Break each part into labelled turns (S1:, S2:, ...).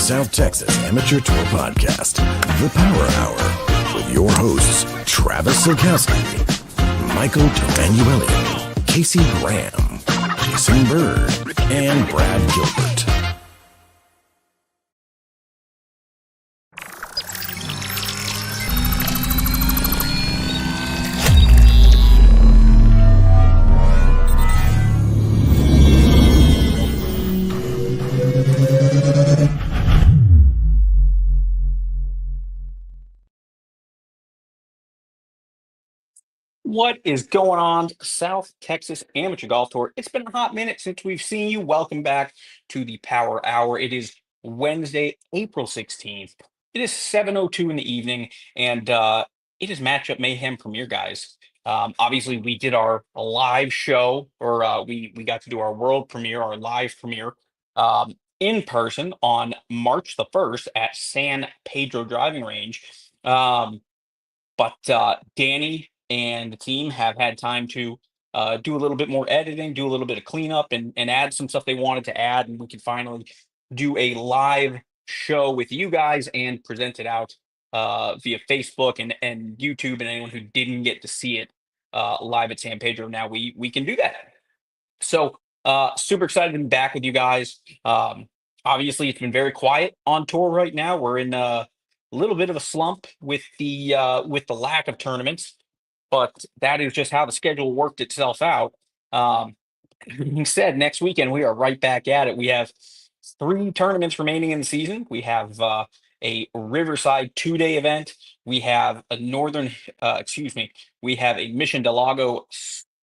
S1: South Texas Amateur Tour Podcast, The Power Hour, with your hosts, Travis Silkowski, Michael Emanuelian, Casey Graham, Jason Bird, and Brad Gilbert.
S2: What is going on, South Texas Amateur Golf Tour? It's been a hot minute since we've seen you. Welcome back to the Power Hour. It is Wednesday, April 16th. It is 7:02 in the evening, and it is Matchup Mayhem premiere, guys. Obviously, we did our live show, or we got to do our world premiere, our live premiere, in person on March the 1st at San Pedro Driving Range. But Danny and the team have had time to do a little bit more editing, do a little bit of cleanup, and add some stuff they wanted to add. And we could finally do a live show with you guys and present it out via Facebook and YouTube. And anyone who didn't get to see it live at San Pedro, now we can do that. So super excited to be back with you guys. Obviously, it's been very quiet on tour right now. We're in a little bit of a slump with the lack of tournaments, but that is just how the schedule worked itself out. Being said, next weekend we are right back at it. We have 3 tournaments remaining in the season. We have a Riverside 2-day event. We have a we have a Mission Del Lago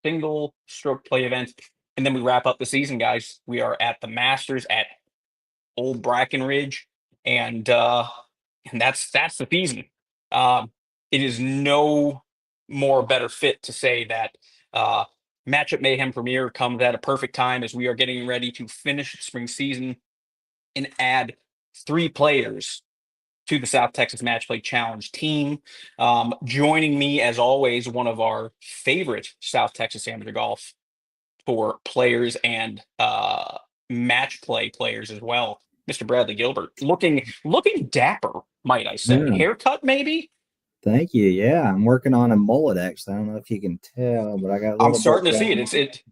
S2: single stroke play event, and then we wrap up the season, guys. We are at the Masters at Old Brackenridge, and that's the season. It is no more better fit to say that Matchup Mayhem Premiere comes at a perfect time as we are getting ready to finish the spring season and add 3 players to the South Texas Match Play Challenge team. Joining me, as always, one of our favorite South Texas Amateur Golf Tour players and match play players as well, Mr. Bradley Gilbert, looking dapper, might I say.
S3: Yeah.
S2: Haircut, maybe?
S3: Thank you. Yeah, I'm working on a mullet, actually. I don't know if you can tell, but I got a little
S2: I'm starting to
S3: bit
S2: see
S3: going
S2: it.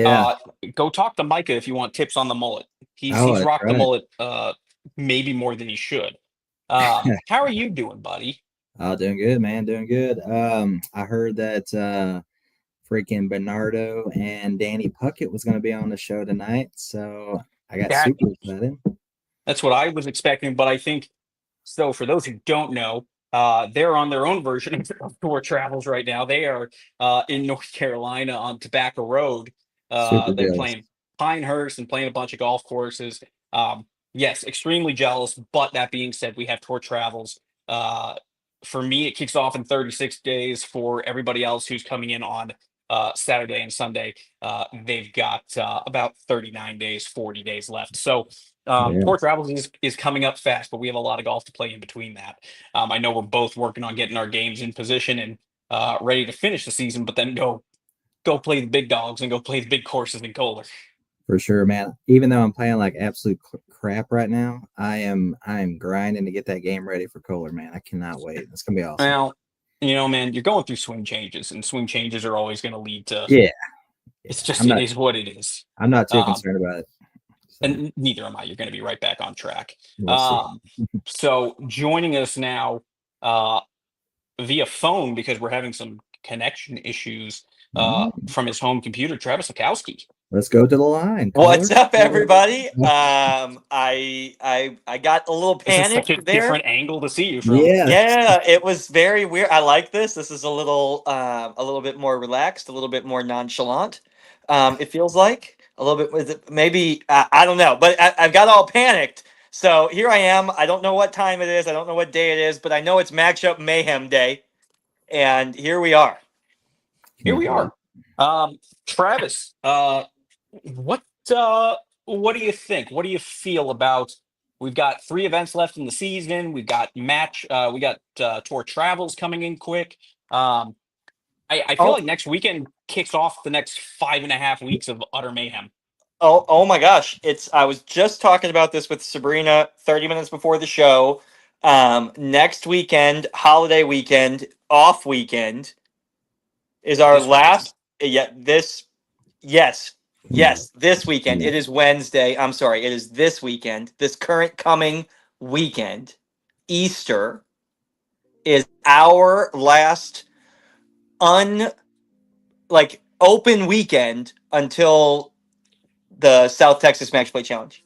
S3: on. Yeah.
S2: Go talk to Micah if you want tips on the mullet. He's
S3: Oh, that's
S2: rocked the
S3: right.
S2: mullet maybe more than he should. How are you doing, buddy?
S3: Oh, doing good, man. Doing good. I heard that freaking Bernardo and Danny Puckett was going to be on the show tonight, so I got
S2: That-
S3: super excited.
S2: That's what I was expecting, but I think so. For those who don't know, they're on their own version of tour travels right now. They are in North Carolina on Tobacco Road.
S3: Super
S2: They're
S3: jealous.
S2: playing Pinehurst and playing a bunch of golf courses. Yes, extremely jealous. But that being said, we have tour travels. For me, it kicks off in 36 days. For everybody else who's coming in on Saturday and Sunday, they've got about 39 days, 40 days left. So
S3: Yeah.
S2: tour travels is coming up fast, but we have a lot of golf to play in between that. I know we're both working on getting our games in position and ready to finish the season, but then go play the big dogs and go play the big courses in Kohler.
S3: For sure, man. Even though I'm playing like absolute crap right now, I am grinding to get that game ready for Kohler, man. I cannot wait. It's gonna be awesome.
S2: Well, man, you're going through swing changes, and swing changes are always going to lead to.
S3: Yeah.
S2: It's just
S3: I'm not-
S2: it is what it is.
S3: I'm not too concerned about it. So,
S2: And neither am I. You're going to be right back on track.
S3: we'll see.
S2: So joining us now via phone, because we're having some connection issues from his home computer, Travis Silkowski.
S3: Let's go to the line.
S4: What's
S3: Kohler.
S4: up, everybody? I got a little
S2: This is
S4: panicked
S2: such a
S4: there.
S2: different angle to see you from.
S3: Yeah.
S4: Yeah, it was very weird. I like this. This is a little bit more relaxed, a little bit more nonchalant. It feels like a little bit. Maybe I don't know, but I've got all panicked. So here I am. I don't know what time it is. I don't know what day it is, but I know it's Matchup Mayhem Day, and here we are.
S2: Here we are. Travis, what do you think? What do you feel about? We've got 3 events left in the season. We've got tour travels coming in quick. I feel like next weekend kicks off the next 5.5 weeks of utter mayhem.
S4: Oh my gosh. I was just talking about this with Sabrina 30 minutes before the show. Next weekend, holiday weekend, off weekend is our
S2: This
S4: last. Yeah, this. Yes, this weekend.
S3: Yeah.
S4: It is Wednesday. I'm sorry. It is this weekend. This current coming weekend, Easter, is our last open weekend until the South Texas Match Play Challenge.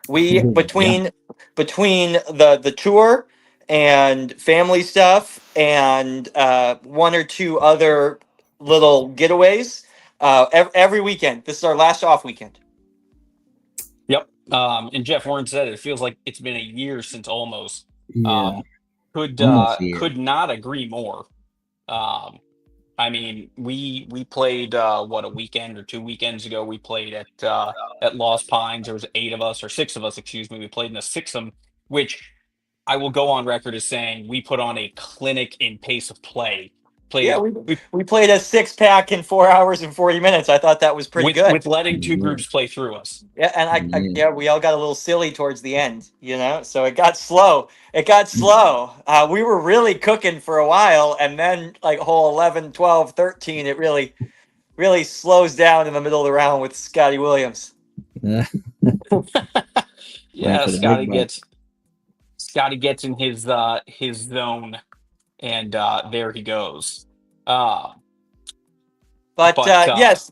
S4: We
S3: Yeah.
S4: between the tour and family stuff and one or two other little getaways. Every weekend. This is our last off weekend.
S2: Yep. And Jeff Warren said it feels like it's been a year since almost.
S3: Yeah. Almost a year.
S2: Could not agree more. I mean, we played what, a weekend or 2 weekends ago. We played at Lost Pines. There was 8 of us, or 6 of us, excuse me. We played in a sixum, which I will go on record as saying we put on a clinic in pace of play.
S4: Yeah, we played a 6-pack in 4 hours and 40 minutes. I thought that was pretty good.
S2: With letting 2 groups play through us.
S4: Yeah, and we all got a little silly towards the end, so it got slow. We were really cooking for a while, and then like hole 11, 12, 13, it really slows down in the middle of the round with Scotty Williams.
S2: Yeah, Scotty gets in his zone, and there he goes.
S4: But yes.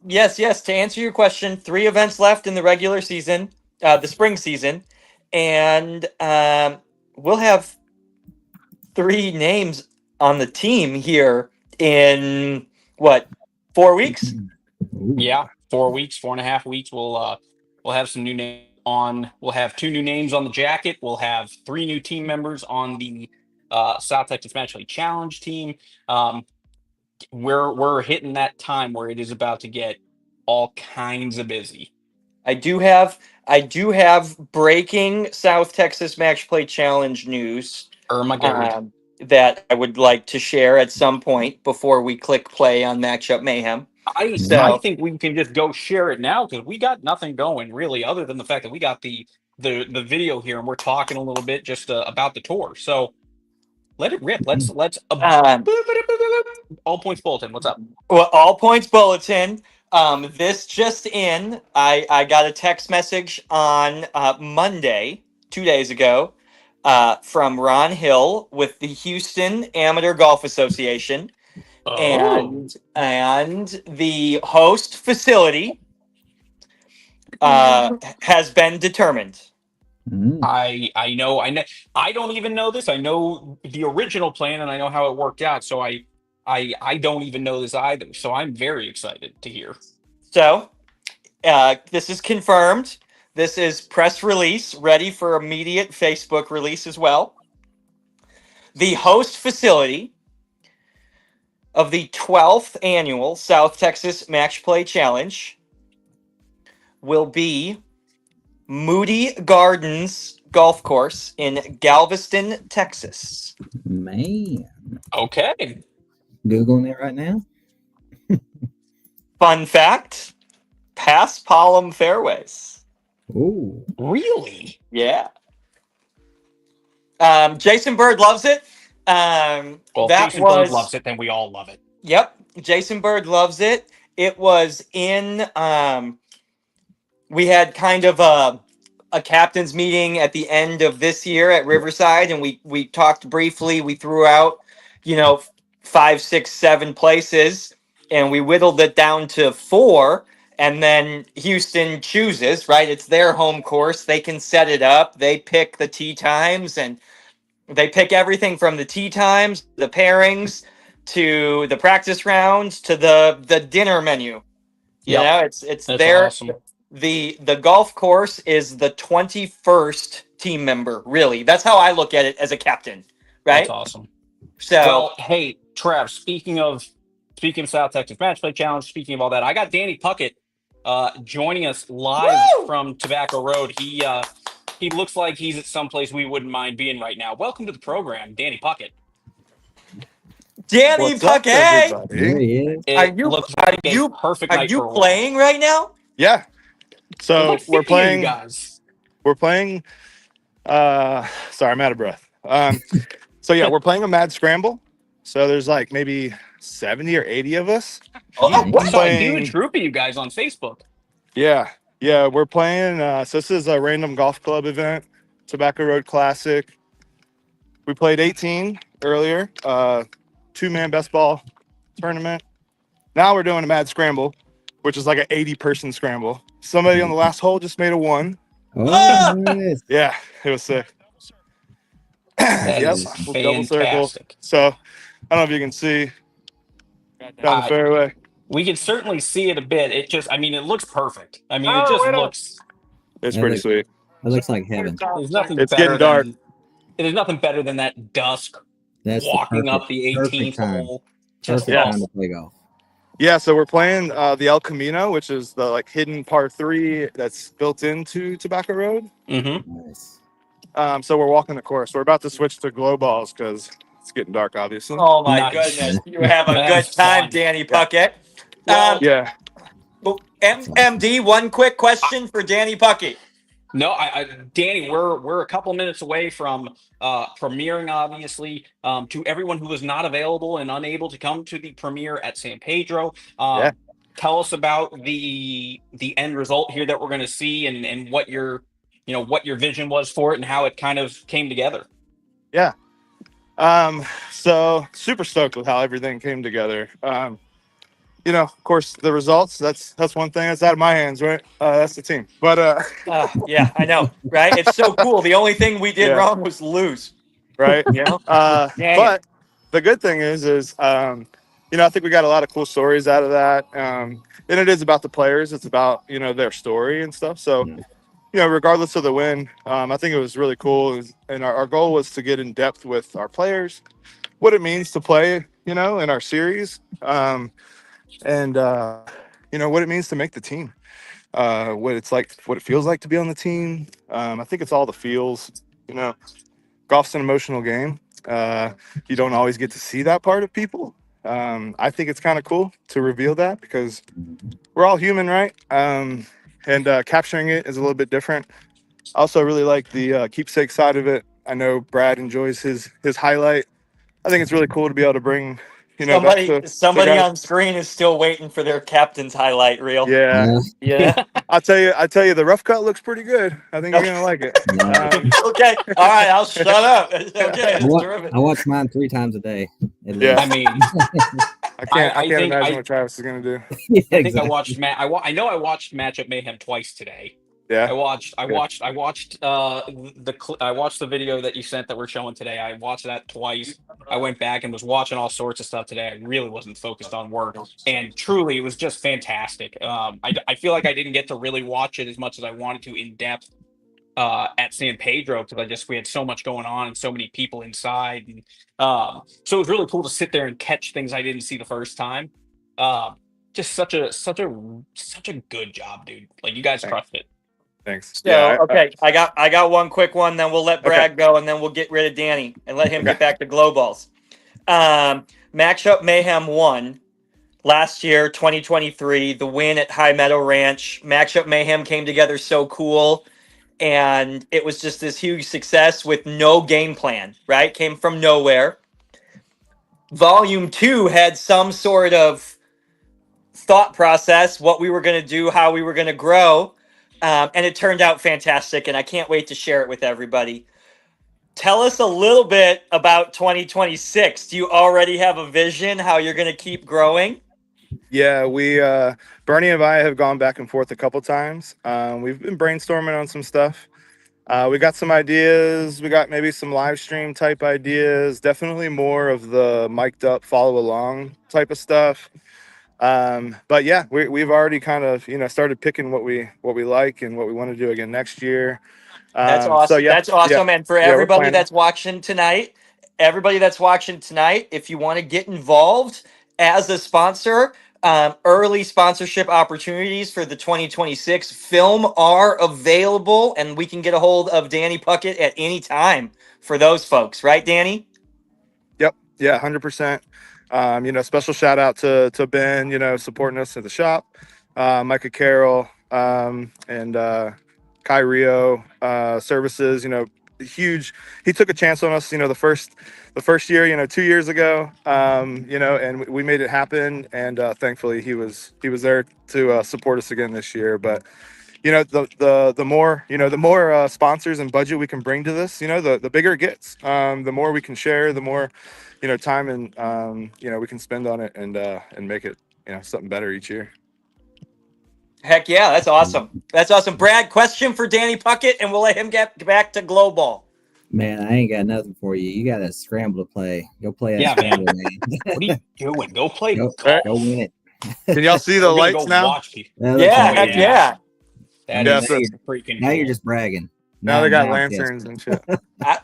S4: To answer your question, 3 events left in the regular season, the spring season, and we'll have 3 names on the team here in 4 weeks?
S2: Yeah, 4 weeks, 4.5 weeks. We'll have some new names on. We'll have 2 new names on the jacket. We'll have 3 new team members on the South Texas Match Play Challenge team. We're hitting that time where it is about to get all kinds of busy.
S4: I do have breaking South Texas Match Play Challenge news that I would like to share at some point before we click play on Matchup Mayhem.
S2: I think we can just go share it now because we got nothing going really, other than the fact that we got the video here and we're talking a little bit just about the tour. So let it rip. Let's all points bulletin. What's up?
S4: Well, all points bulletin. This just in. I got a text message on Monday, 2 days ago, from Ron Hill with the Houston Amateur Golf Association, and the host facility has been determined.
S2: I know. I don't even know this. I know the original plan and I know how it worked out. So I don't even know this either. So I'm very excited to hear.
S4: So this is confirmed. This is press release, ready for immediate Facebook release as well. The host facility of the 12th annual South Texas Match Play Challenge will be Moody Gardens Golf Course in Galveston, Texas.
S3: Man.
S2: Okay.
S3: Googling it right now.
S4: Fun fact, Pass Palm fairways.
S3: Ooh.
S2: Really?
S4: Yeah. Jason Bird loves it.
S2: Well, Jason Bird loves it, then we all love it.
S4: Yep. Jason Bird loves it. It was in we had kind of a captain's meeting at the end of this year at Riverside, and we talked briefly. We threw out, 5, 6, 7 places, and we whittled it down to 4. And then Houston chooses, right? It's their home course. They can set it up. They pick the tee times, and they pick everything from the tee times, the pairings, to the practice rounds, to the dinner menu. It's
S2: That's
S4: their
S2: awesome.
S4: The golf course is the 21st team member, really. That's how I look at it as a captain, right?
S2: That's awesome.
S4: So,
S2: well, hey, Trav, speaking of South Texas Match Play Challenge, speaking of all that, I got Danny Puckett joining us live from Tobacco Road. He looks like he's at some place we wouldn't mind being right now. Welcome to the program, Danny Puckett.
S4: Danny Puckett!
S3: There he is.
S4: Are you playing right now?
S5: Yeah.
S2: There's
S5: So
S2: like 50 of you guys.
S5: we're playing sorry, I'm out of breath. So yeah, we're playing a mad scramble. So there's like maybe 70 or 80 of us.
S4: Oh,
S2: I saw a
S5: Playing-
S2: huge group of you guys on Facebook.
S5: Yeah. Yeah, we're playing so this is a random golf club event, Tobacco Road Classic. We played 18 earlier, 2-man best ball tournament. Now we're doing a mad scramble, which is like an 80-person scramble. Somebody on the last hole just made a 1.
S3: Oh, nice.
S5: Yeah, it was sick.
S2: That
S5: Yep,
S2: is
S5: double circle.
S2: fantastic.
S5: So I don't know if you can see down the fairway.
S2: We can certainly see it a bit. It just, I mean, it looks perfect. I mean, it
S5: Oh,
S2: just
S5: wait up.
S2: looks.
S5: It's
S3: Yeah,
S5: pretty
S3: like-
S5: sweet.
S3: It looks like heaven.
S2: There's nothing
S5: It's
S2: better
S5: getting dark.
S2: than. There's nothing better than that dusk
S3: That's
S2: walking
S3: the
S2: up the
S3: perfect
S2: 18th
S3: time.
S2: hole. Just
S3: Perfect time
S2: awesome.
S3: to play golf.
S5: Yeah, so we're playing the El Camino, which is the like hidden par 3 that's built into Tobacco Road.
S2: Mm-hmm.
S3: Nice.
S5: So we're walking the course. We're about to switch to glow balls because it's getting dark, obviously.
S4: Oh my
S2: Nice.
S4: goodness. You have a
S2: That's
S4: good time,
S2: fun.
S4: Danny Puckett.
S2: Well,
S5: Yeah.
S4: MD, one quick question for Danny Puckett.
S2: No, Danny, we're a couple minutes away from premiering, obviously. To everyone who was not available and unable to come to the premiere at San Pedro,
S5: Yeah.
S2: tell us about the end result here that we're going to see, and what your vision was for it and how it kind of came together.
S5: Yeah. So super stoked with how everything came together. Of course, the results, that's one thing that's out of my hands, right? That's the team. But
S4: Yeah, I know, right? It's so cool. The only thing we did
S5: Yeah.
S4: wrong was lose.
S5: right.
S4: You know? Dang
S5: But the good thing is I think we got a lot of cool stories out of that. And it is about the players. It's about, their story and stuff. So, regardless of the win, I think it was really cool. And our goal was to get in depth with our players, what it means to play, in our series. And what it means to make the team, what it feels like to be on the team. I think it's all the feels. Golf's an emotional game. You don't always get to see that part of people. I think it's kind of cool to reveal that because we're all human, right? And capturing it is a little bit different. I also really like the keepsake side of it. I know Brad enjoys his highlight. I think it's really cool to be able to bring
S4: somebody
S5: guys.
S4: on screen is still waiting for their captain's highlight reel.
S5: Yeah.
S4: Yeah.
S5: I'll tell you, the rough cut looks pretty good. I think you're gonna like it.
S4: Okay. All right. I'll shut up. Okay. It's terrific.
S3: I watch mine 3 times a day. At
S5: Yeah.
S3: least.
S2: I mean,
S5: I can't
S2: I think
S5: imagine what Travis is gonna do.
S3: Yeah,
S2: I think
S3: exactly.
S2: I watched I know I watched Matchup Mayhem twice today.
S5: Yeah.
S2: I watched the video that you sent that we're showing today. I watched that twice. I went back and was watching all sorts of stuff today. I really wasn't focused on work, and truly, it was just fantastic. I feel like I didn't get to really watch it as much as I wanted to in depth at San Pedro because we had so much going on and so many people inside, and so it was really cool to sit there and catch things I didn't see the first time. Just such a good job, dude. Like you guys crushed it.
S5: Thanks.
S4: So, okay, I got one quick one, then we'll let Brad go, and then we'll get rid of Danny and let him get back to glow balls. Matchup Mayhem won last year, 2023, the win at High Meadow Ranch. Matchup Mayhem came together so cool, and it was just this huge success with no game plan, right? Came from nowhere. Volume 2 had some sort of thought process, what we were going to do, how we were going to grow. And it turned out fantastic, and I can't wait to share it with everybody. Tell us a little bit about 2026. Do you already have a vision how you're going to keep growing?
S5: Yeah, we Bernie and I have gone back and forth a couple times. We've been brainstorming on some stuff. We got some ideas. We got maybe some live stream type ideas. Definitely more of the mic'd up, follow along type of stuff. But yeah, we've already kind of started picking what we like and what we want to do again next year.
S4: That's awesome.
S5: So yeah,
S4: That's awesome.
S5: yeah.
S4: And for
S5: Yeah, we're
S4: everybody
S5: planning.
S4: that's watching tonight, if you want to get involved as a sponsor, early sponsorship opportunities for the 2026 film are available, and we can get a hold of Danny Puckett at any time for those folks, right, Danny?
S5: Yep. Yeah, 100%. Special shout out to Ben, supporting us at the shop. Micah Carroll, and Kai Rio services. Huge. He took a chance on us. The first year. 2 years ago. And we made it happen. And thankfully, he was there to support us again this year. But the more sponsors and budget we can bring to this, the bigger it gets. The more we can share, the more time and we can spend on it and make it something better each year.
S4: Heck yeah, that's awesome. That's awesome. Brad, question for Danny Puckett, and we'll let him get back to glow ball.
S3: Man, I ain't got nothing for you. You got to scramble to play. Go play that
S2: Yeah,
S3: scramble,
S2: man.
S3: man.
S2: What are you doing? Go play
S3: Go,
S2: golf.
S3: go win it.
S5: Can y'all see the
S2: We're gonna
S5: lights
S2: go
S5: now?
S2: watch people.
S4: Yeah, heck yeah.
S2: That
S5: Yeah,
S2: is
S5: so-
S2: freaking
S3: Now
S2: cool.
S3: you're just bragging.
S5: Now they got
S3: yes.
S5: lanterns and shit.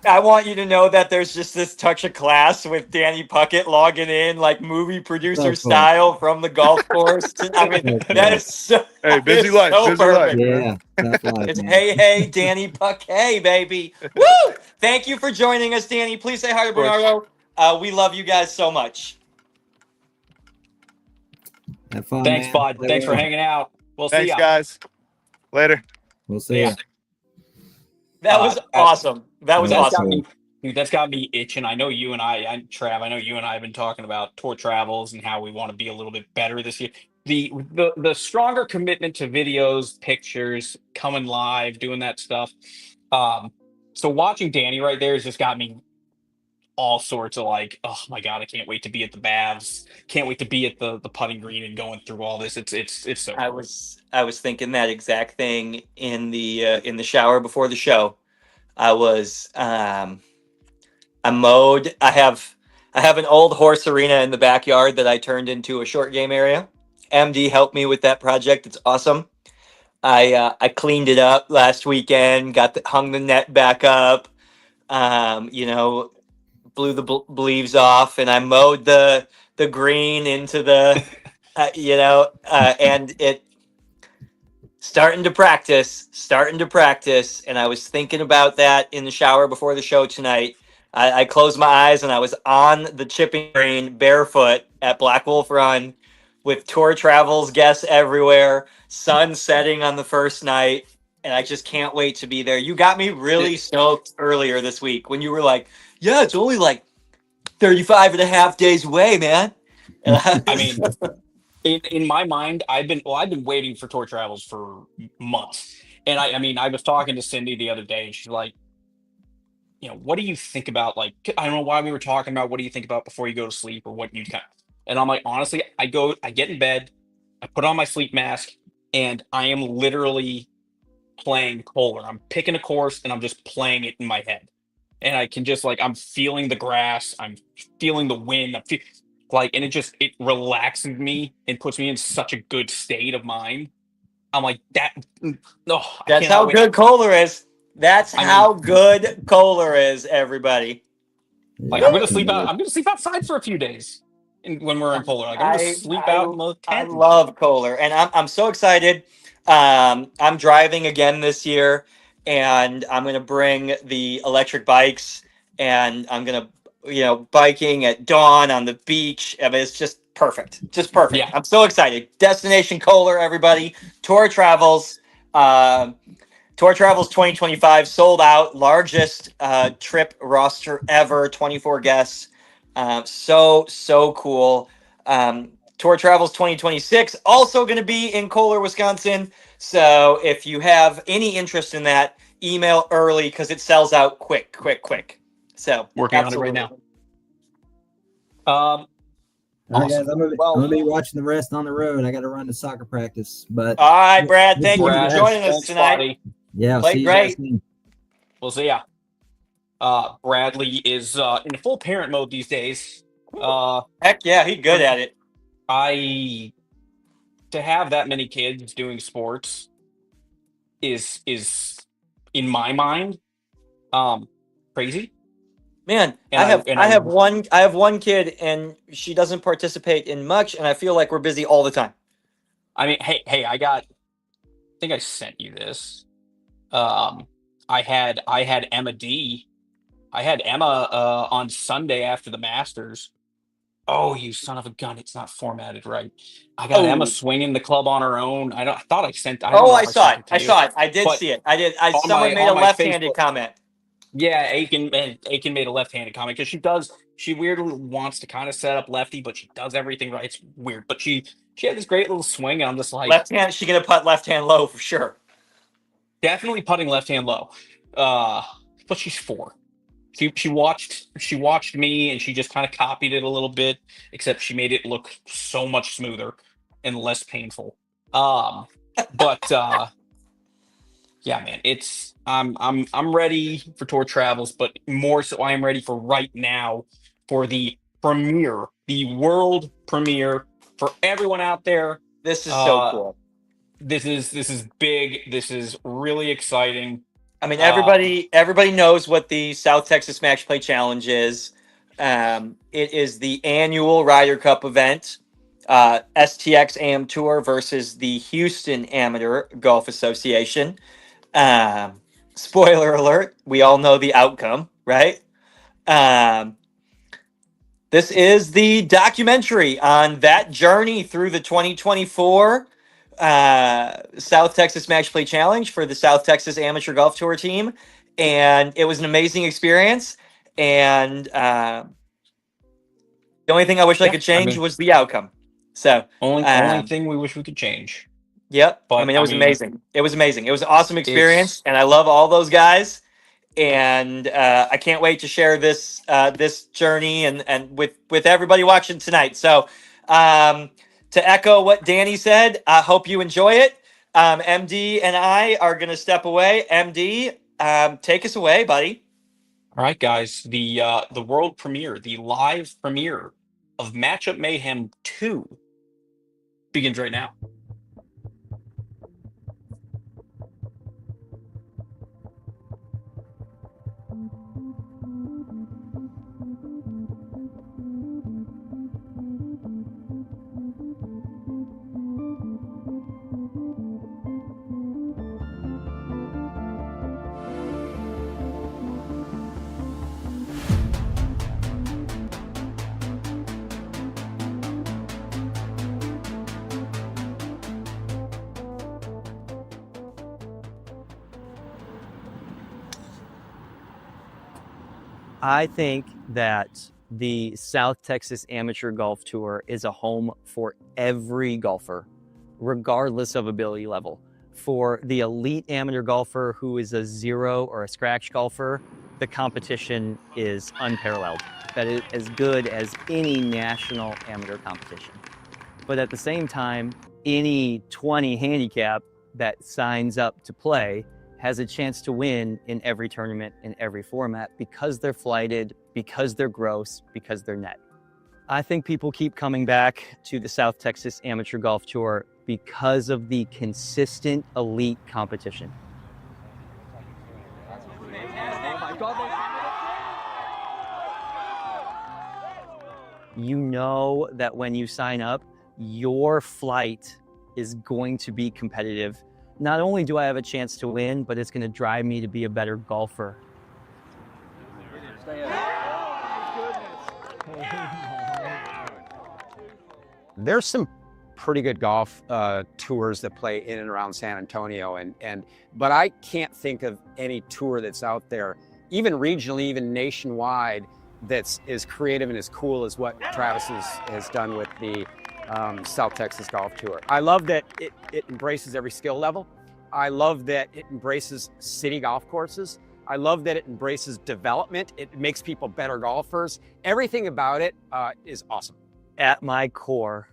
S4: I want you to know that there's just this touch of class with Danny Puckett logging in like movie producer
S3: So cool.
S4: style from the golf course. I mean,
S3: So cool.
S4: that is so,
S5: Hey, busy
S4: is
S5: life,
S4: so
S5: busy
S4: perfect.
S5: life.
S3: Yeah, tough life,
S4: It's
S3: man.
S4: hey, Danny Puck, hey, baby. Woo! Thank you for joining us, Danny. Please say hi to
S5: course.
S4: Bernardo. We love you guys so much.
S3: Have fun,
S2: Thanks,
S3: man.
S2: bud.
S3: Play
S2: Thanks for
S3: well.
S2: hanging out. We'll see
S5: Thanks,
S2: ya.
S5: guys. Later.
S3: We'll see
S2: Yeah.
S3: ya.
S4: That was awesome. That was
S2: That's
S4: awesome.
S2: got me. Dude, that's got me itching. I know you and Trav. I know you and I have been talking about tour travels and how we want to be a little bit better this year. The stronger commitment to videos, pictures, coming live, doing that stuff. So watching Danny right there has just got me all sorts of like, oh my god, I can't wait to be at the baths. Can't wait to be at the putting green and going through all this. It's so.
S4: I
S2: cool.
S4: was thinking that exact thing in the shower before the show. I was I mowed. I have an old horse arena in the backyard that I turned into a short game area. MD helped me with that project. It's awesome. I cleaned it up last weekend. Hung the net back up. Blew the leaves off, and I mowed the green into the and it starting to practice, and I was thinking about that in the shower before the show tonight. I closed my eyes and I was on the chipping green barefoot at Black Wolf Run with tour travels guests everywhere, sun setting on the first night, and I just can't wait to be there. You got me really stoked earlier this week when you were like, yeah, it's only like 35 and a half days away, man. And
S2: I mean, in my mind, I've been waiting for tour travels for months. And I was talking to Cindy the other day and she's like, what do you think about, like, I don't know why we were talking about what do you think about before you go to sleep or what you kind of, and I'm like, honestly, I get in bed, I put on my sleep mask, and I am literally playing Kohler. I'm picking a course and I'm just playing it in my head. And I can just I'm feeling the grass, I'm feeling the wind, and it relaxes me and puts me in such a good state of mind. I'm like that. No,
S4: that's how good Kohler is. That's
S2: I mean-
S4: how good Kohler is, everybody.
S2: Like I'm gonna sleep out. I'm gonna sleep outside for a few days, when we're in Kohler. Like I'm gonna sleep out in the
S4: I
S2: tent.
S4: love Kohler, and I'm so excited. I'm driving again this year, and I'm gonna bring the electric bikes, and I'm gonna biking at dawn on the beach. I mean, it's just perfect.
S2: Yeah.
S4: I'm so excited. Destination Kohler, everybody. Tour Travels. Tour Travels 2025 sold out, largest trip roster ever, 24 guests. So cool. Tour Travels 2026 also going to be in Kohler, Wisconsin. So if you have any interest in that, email early because it sells out quick. So
S2: Working on it right now.
S3: All right, guys,
S2: Awesome.
S3: I'm gonna be watching the rest on the road. I got to run to soccer practice, but
S4: All right, Brad. Thank you for
S2: Brad,
S4: joining us
S2: thanks,
S4: tonight.
S2: buddy.
S3: yeah, I'll
S4: Play
S3: see you
S4: great.
S3: guys soon.
S2: We'll see ya. Bradley is in full parent mode these days.
S4: Heck yeah, he's good at it.
S2: To have that many kids doing sports is in my mind crazy.
S4: Man,
S2: And
S4: I have one kid and she doesn't participate in much, and I feel like we're busy all the time.
S2: I mean, hey, I think I sent you this. I had Emma D. I had Emma on Sunday after the Masters. Oh, you son of a gun! It's not formatted right. I got Emma
S4: Oh,
S2: swinging the club on her own. I thought I sent. I don't
S4: oh,
S2: know
S4: I
S2: if I
S4: saw
S2: sent
S4: it.
S2: it to
S4: I
S2: you,
S4: saw it. I did
S2: but
S4: see it. I did. I
S2: on
S4: someone
S2: my
S4: made a
S2: on my
S4: left-handed
S2: Facebook.
S4: comment.
S2: Yeah, Aiken made a left-handed comment because she weirdly wants to kind of set up lefty, but she does everything right. It's weird, but she had this great little swing, and I'm just like,
S4: Left hand, she gonna putt left hand low for sure.
S2: definitely putting left hand low. Uh, but she's 4. She watched me and she just kind of copied it a little bit, except she made it look so much smoother and less painful. But yeah, man, I'm ready for tour travels, but more so I am ready for right now for the premiere, the world premiere for everyone out there.
S4: This is so
S2: Uh,
S4: cool.
S2: this is big. This is really exciting.
S4: I mean,
S2: Um,
S4: everybody knows what the South Texas Match Play Challenge is. It is the annual Ryder Cup event, STX AM Tour versus the Houston Amateur Golf Association. Spoiler alert: we all know the outcome, right? Um, this is the documentary on that journey through the 2024 South Texas Match Play Challenge for the South Texas Amateur Golf Tour team. And it was an amazing experience. And the only thing I wish I
S2: yeah,
S4: could
S2: I
S4: change
S2: mean,
S4: was the outcome. So,
S2: only thing we wish we could change.
S4: yep. I
S2: But
S4: mean, it
S2: I
S4: was
S2: mean,
S4: amazing. It was amazing. It was an awesome experience.
S2: it's
S4: And I love all those guys. And I can't wait to share this journey and with everybody watching tonight. So to echo what Danny said, I hope you enjoy it. MD and I are going to step away. MD, take us away, buddy.
S2: all right, guys. The world premiere, the live premiere of Matchup Mayhem 2 begins right now.
S6: I think that the South Texas Amateur Golf Tour is a home for every golfer, regardless of ability level. For the elite amateur golfer who is a zero or a scratch golfer, the competition is unparalleled. That is as good as any national amateur competition. But at the same time, any 20 handicap that signs up to play has a chance to win in every tournament, in every format, because they're flighted, because they're gross, because they're net. I think people keep coming back to the South Texas Amateur Golf Tour because of the consistent elite competition. You know that when you sign up, your flight is going to be competitive. Not only do I have a chance to win, but it's going to drive me to be a better golfer.
S7: There's some pretty good golf tours that play in and around San Antonio, but I can't think of any tour that's out there, even regionally, even nationwide, that's as creative and as cool as what Travis has done with the South Texas Golf Tour. I love that it embraces every skill level. I love that it embraces city golf courses. I love that it embraces development. It makes people better golfers. Everything about it is awesome.
S6: At my core,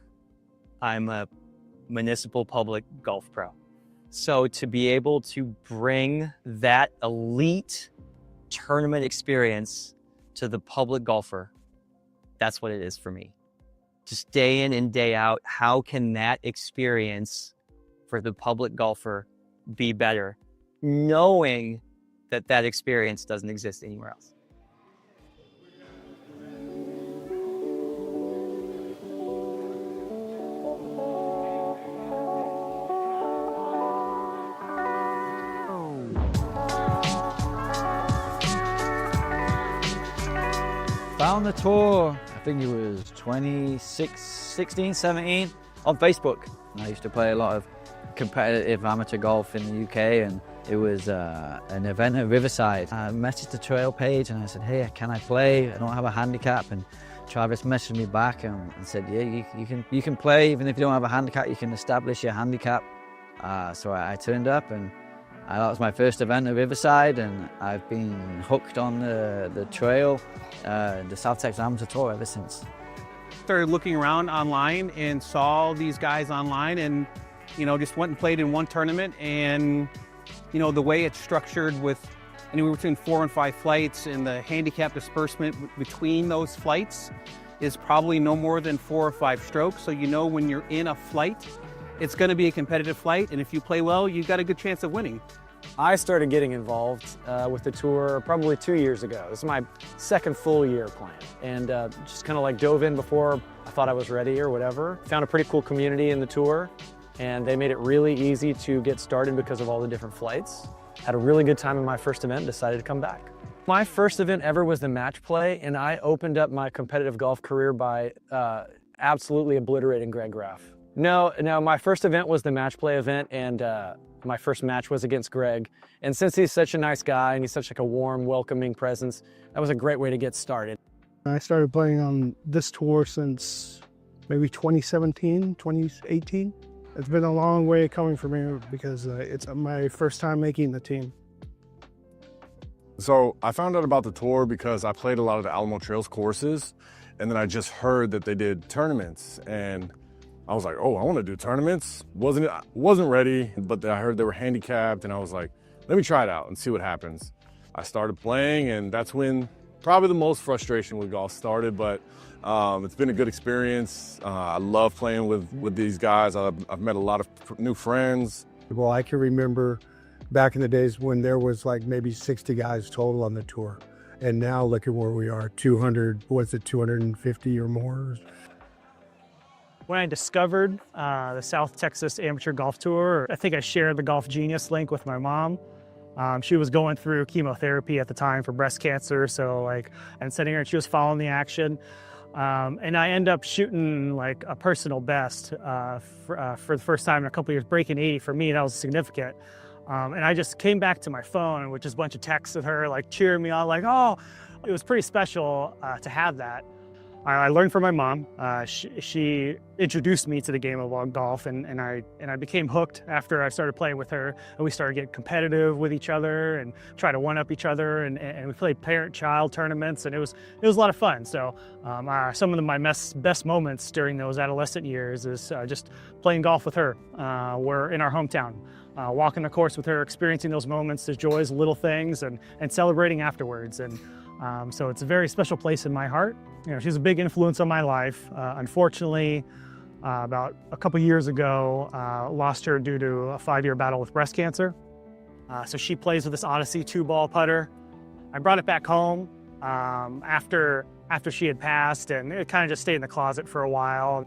S6: I'm a municipal public golf pro. So to be able to bring that elite tournament experience to the public golfer, that's what it is for me. Just day in and day out, how can that experience for the public golfer be better, knowing that that experience doesn't exist anywhere else?
S8: Found the tour think it was 16, 17 on Facebook. I used to play a lot of competitive amateur golf in the UK, and it was an event at Riverside. I messaged the trail page and I said, hey, can I play? I don't have a handicap. And Travis messaged me back and said, yeah, you can play. Even if you don't have a handicap, you can establish your handicap. So I turned up, and that was my first event at Riverside, and I've been hooked on the trail, the South Texas Amateur Tour ever since.
S9: Started looking around online and saw these guys online, and just went and played in one tournament. And the way it's structured with anywhere between 4 and 5 flights, and the handicap disbursement between those flights is probably no more than 4 or 5 strokes. So when you're in a flight, it's going to be a competitive flight, and if you play well, you've got a good chance of winning.
S10: I started getting involved with the tour probably 2 years ago. This is my second full year playing, and just kind of like dove in before I thought I was ready or whatever. Found a pretty cool community in the tour, and they made it really easy to get started because of all the different flights. Had a really good time in my first event, decided to come back. My first event ever was the match play, and I opened up my competitive golf career by absolutely obliterating Greg Graff. No, my first event was the match play event, and my first match was against Greg. And since he's such a nice guy and he's such like a warm, welcoming presence, that was a great way to get started.
S11: I started playing on this tour since maybe 2017, 2018. It's been a long way coming for me because it's my first time making the team.
S12: So I found out about the tour because I played a lot of the Alamo Trails courses, and then I just heard that they did tournaments, and I was like, oh, I want to do tournaments. Wasn't ready, but I heard they were handicapped, and I was like, let me try it out and see what happens. I started playing, and that's when probably the most frustration with golf started, but it's been a good experience. I love playing with these guys. I've met a lot of new friends.
S11: Well, I can remember back in the days when there was like maybe 60 guys total on the tour. And now look at where we are, 250 or more.
S13: When I discovered the South Texas Amateur Golf Tour, I think I shared the Golf Genius link with my mom. She was going through chemotherapy at the time for breast cancer, and sitting here, and she was following the action. And I end up shooting like a personal best for the first time in a couple of years, breaking 80 for me. That was significant. And I just came back to my phone with just a bunch of texts with her, like cheering me on, like, oh, it was pretty special to have that. I learned from my mom. She introduced me to the game of golf, and I became hooked after I started playing with her. And we started getting competitive with each other and try to one-up each other. And we played parent-child tournaments, and it was a lot of fun. So some of my best moments during those adolescent years is just playing golf with her. We're in our hometown, walking the course with her, experiencing those moments, the joys, little things, and celebrating afterwards. And so it's a very special place in my heart. She's a big influence on my life. Unfortunately, about a couple years ago, lost her due to a 5-year battle with breast cancer. So she plays with this Odyssey 2-ball putter. I brought it back home after she had passed, and it kind of just stayed in the closet for a while.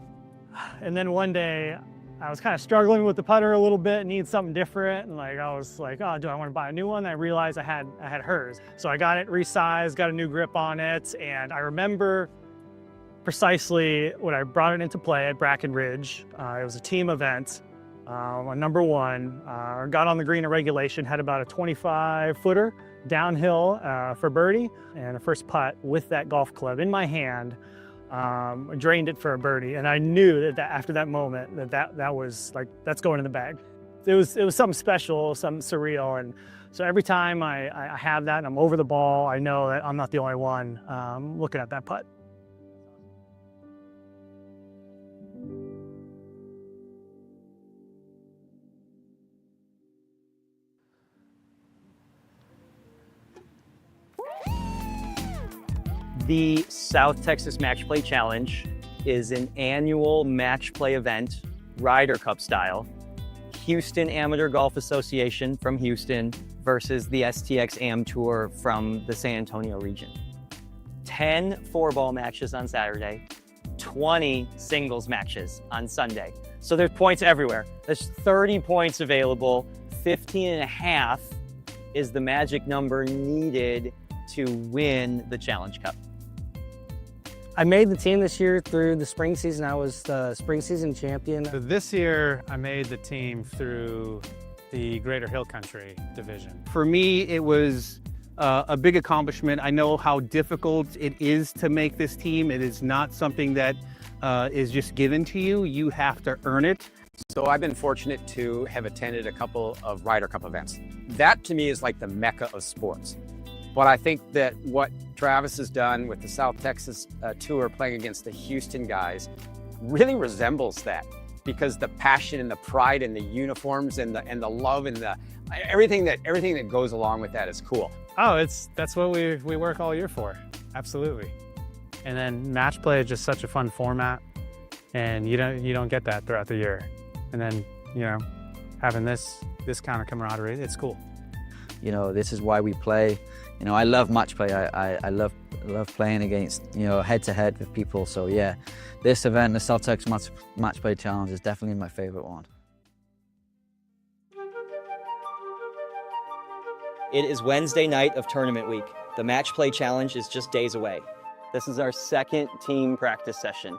S13: And then one day, I was kind of struggling with the putter a little bit, needed something different, and I was like, oh, do I want to buy a new one? And I realized I had hers. So I got it resized, got a new grip on it, and I remember precisely when I brought it into play at Brackenridge. It was a team event, on number 1. Got on the green at regulation, had about a 25-footer downhill for birdie, and a first putt with that golf club in my hand. Drained it for a birdie, and I knew that after that moment that was like, that's going in the bag. It was something special, something surreal, and so every time I have that and I'm over the ball, I know that I'm not the only one looking at that putt.
S6: The South Texas Match Play Challenge is an annual match play event, Ryder Cup style. Houston Amateur Golf Association from Houston versus the STX Am Tour from the San Antonio region. 10 4-ball matches on Saturday, 20 singles matches on Sunday. So there's points everywhere. There's 30 points available. 15.5 is the magic number needed to win the Challenge Cup.
S10: I made the team this year through the spring season. I was the spring season champion.
S9: So this year, I made the team through the Greater Hill Country division. For me, it was a big accomplishment. I know how difficult it is to make this team. It is not something that is just given to you. You have to earn it.
S7: So I've been fortunate to have attended a couple of Ryder Cup events. That to me is like the mecca of sports. But I think that what Travis has done with the South Texas Tour playing against the Houston guys really resembles that, because the passion and the pride and the uniforms and the love and the everything that goes along with that is cool.
S9: Oh, that's what we work all year for. Absolutely. And then match play is just such a fun format, and you don't get that throughout the year. And then, you know, having this kind of camaraderie, it's cool.
S8: You know, this is why we play. You know, I love match play. I love playing against, you know, head to head with people. So yeah, this event, the South Texas Match Play Challenge, is definitely my favorite one.
S6: It is Wednesday night of tournament week. The Match Play Challenge is just days away. This is our second team practice session.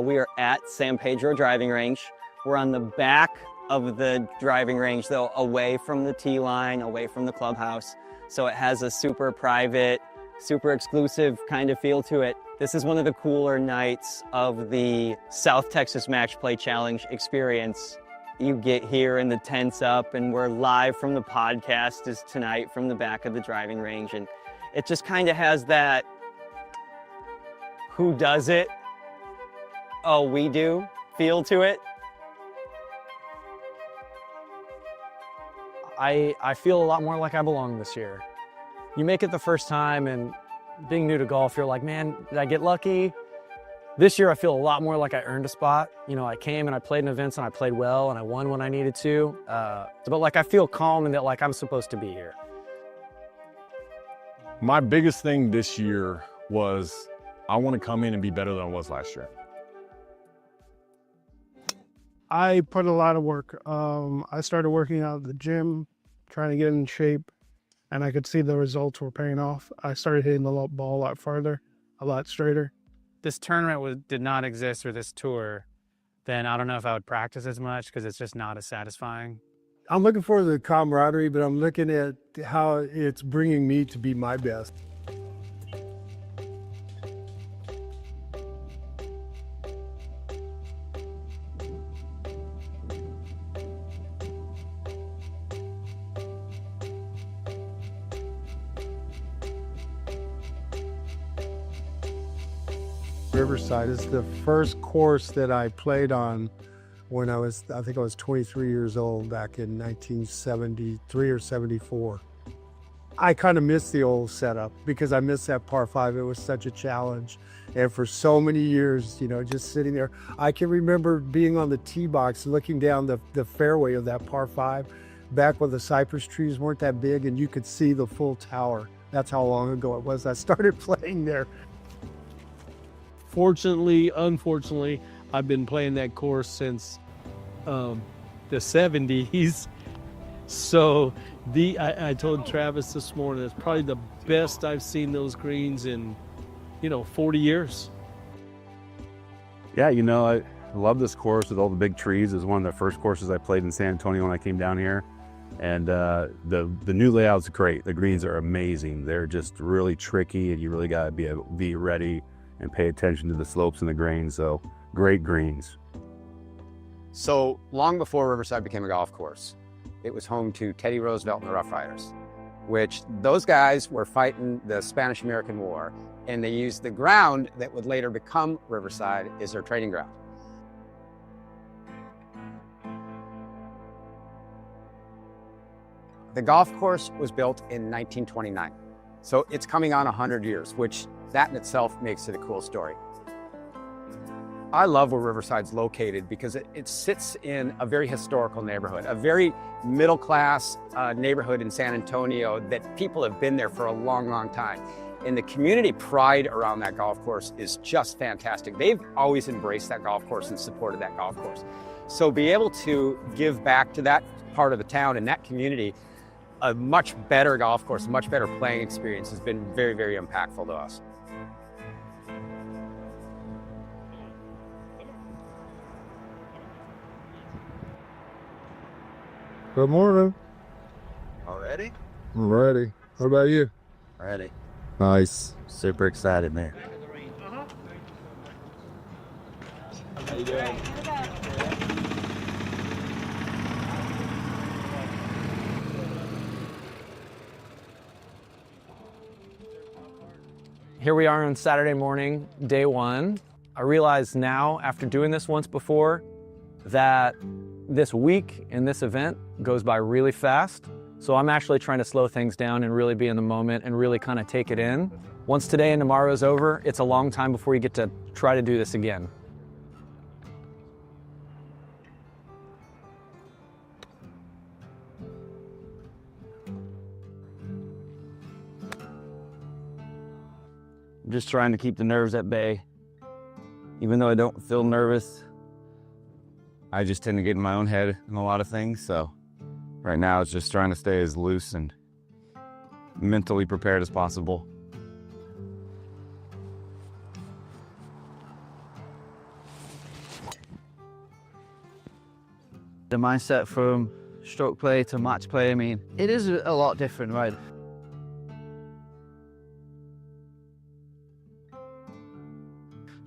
S6: We are at San Pedro driving range. We're on the back of the driving range, though, away from the tee line, away from the clubhouse. So it has a super private, super exclusive kind of feel to it. This is one of the cooler nights of the South Texas Match Play Challenge experience. You get here and the tent's up, and we're live from the podcast is tonight from the back of the driving range. And it just kind of has that, who does it? Oh, we do feel to it.
S10: I feel a lot more like I belong this year. You make it the first time, and being new to golf, you're like, man, did I get lucky? This year, I feel a lot more like I earned a spot. You know, I came and I played in events and I played well and I won when I needed to. But like, I feel calm and that like I'm supposed to be here.
S12: My biggest thing this year was I want to come in and be better than I was last year.
S11: I put a lot of work. I started working out at the gym, trying to get in shape, and I could see the results were paying off. I started hitting the ball a lot farther, a lot straighter.
S9: This tournament did not exist, or this tour, then I don't know if I would practice as much, because it's just not as satisfying.
S14: I'm looking for the camaraderie, but I'm looking at how it's bringing me to be my best. Riverside is the first course that I played on when I think I was 23 years old back in 1973 or 74. I kind of miss the old setup because I miss that par 5. It was such a challenge. And for so many years, you know, just sitting there, I can remember being on the tee box, looking down the fairway of that par 5, back when the cypress trees weren't that big and you could see the full tower. That's how long ago it was I started playing there.
S15: Fortunately, unfortunately, I've been playing that course since the 70s. So I told Travis this morning, it's probably the best I've seen those greens in, 40 years.
S16: Yeah, I love this course with all the big trees. It was one of the first courses I played in San Antonio when I came down here. And the new layout's great. The greens are amazing. They're just really tricky, and you really got to be ready and pay attention to the slopes and the grains. So great greens.
S7: So long before Riverside became a golf course, it was home to Teddy Roosevelt and the Rough Riders, which those guys were fighting the Spanish-American War, and they used the ground that would later become Riverside as their training ground. The golf course was built in 1929. So it's coming on 100 years, which that in itself makes it a cool story. I love where Riverside's located because it sits in a very historical neighborhood, a very middle-class neighborhood in San Antonio that people have been there for a long, long time. And the community pride around that golf course is just fantastic. They've always embraced that golf course and supported that golf course. So be able to give back to that part of the town and that community a much better golf course, a much better playing experience has been very, very impactful to us.
S14: Good morning.
S17: Already?
S14: I'm ready. What about you?
S17: Ready.
S14: Nice.
S17: Super excited, man. How you doing?
S10: Here we are on Saturday morning, day one. I realize now, after doing this once before, that this week and this event goes by really fast. So I'm actually trying to slow things down and really be in the moment and really kind of take it in. Once today and tomorrow is over, it's a long time before you get to try to do this again.
S8: I'm just trying to keep the nerves at bay. Even though I don't feel nervous, I just tend to get in my own head in a lot of things. So right now it's just trying to stay as loose and mentally prepared as possible. The mindset from stroke play to match play, I mean, it is a lot different, right?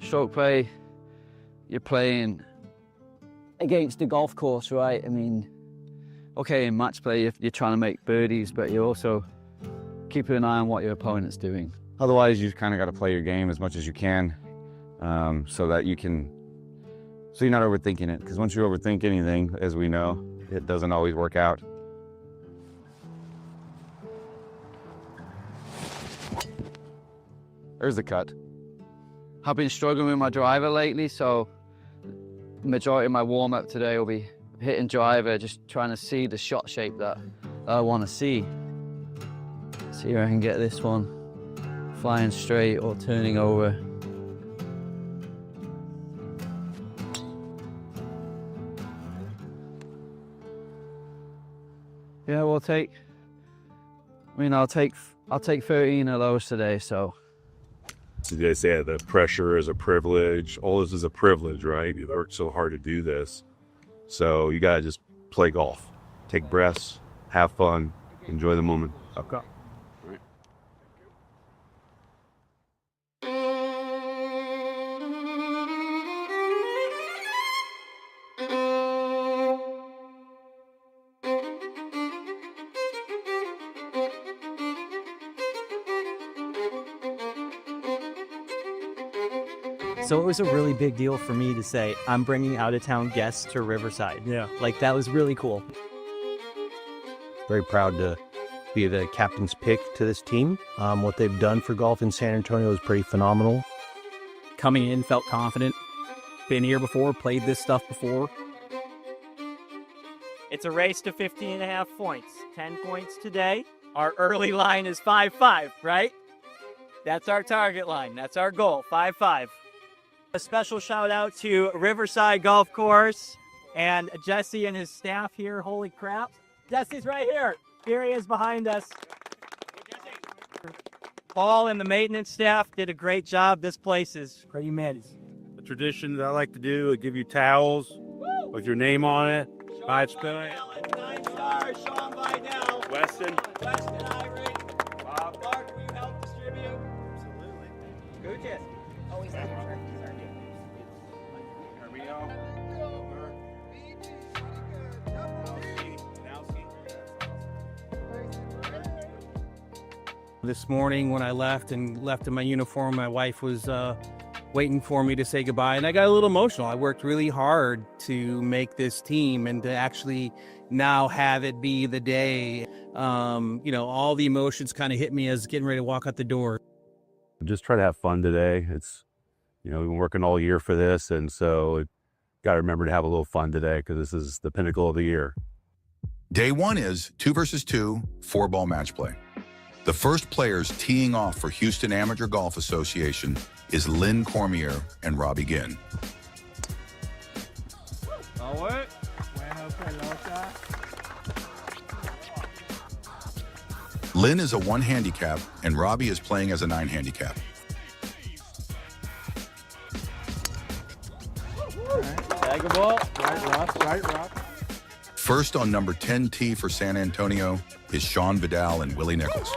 S8: Stroke play, you're playing against the golf course, right? I mean, okay, in match play, you're trying to make birdies, but you're also keeping an eye on what your opponent's doing. Otherwise, you kind of got to play your game as much as you can, so that you can, so you're not overthinking it. Because once you overthink anything, as we know, it doesn't always work out. There's the cut. I've been struggling with my driver lately, so the majority of my warm-up today will be hitting driver, just trying to see the shot shape that I want to see. See if I can get this one flying straight or turning over. Yeah, I'll take 13 of those today, so.
S16: So they say the pressure is a privilege. All this is a privilege, right? You worked so hard to do this. So you gotta just play golf. Take breaths, have fun, enjoy the moment. Okay. All right.
S6: So it was a really big deal for me to say, I'm bringing out-of-town guests to Riverside. Yeah. Like, that was really cool.
S18: Very proud to be the captain's pick to this team. What they've done for golf in San Antonio is pretty phenomenal.
S9: Coming in, felt confident. Been here before, played this stuff before.
S19: It's a race to 15.5 points. 10 points today. Our early line is 5-5, right? That's our target line. That's our goal, 5-5. A special shout out to Riverside Golf Course and Jesse and his staff here. Holy crap. Jesse's right here. Here he is behind us. Paul and the maintenance staff did a great job. This place is pretty mid.
S20: The tradition that I like to do is give you towels with your name on it. Five spin.
S19: 9 stars, Sean Vidal.
S20: Weston.
S19: Weston Irie. Bob. Mark, will you help distribute? Absolutely. Gooches. Oh, he's not here.
S9: This morning when I left in my uniform, my wife was waiting for me to say goodbye, and I got a little emotional. I worked really hard to make this team and to actually now have it be the day. All the emotions kind of hit me as getting ready to walk out the door.
S16: Just try to have fun today. It's, we've been working all year for this, and so got to remember to have a little fun today because this is the pinnacle of the year.
S21: Day one is 2 versus 2, 4-ball match play. The first players teeing off for Houston Amateur Golf Association is Lynn Cormier and Robbie Ginn. Lynn is a 1 handicap and Robbie is playing as a 9 handicap.
S19: Take a ball. Right rough.
S21: First on number 10 tee for San Antonio is Sean Vidal and Willie Nichols.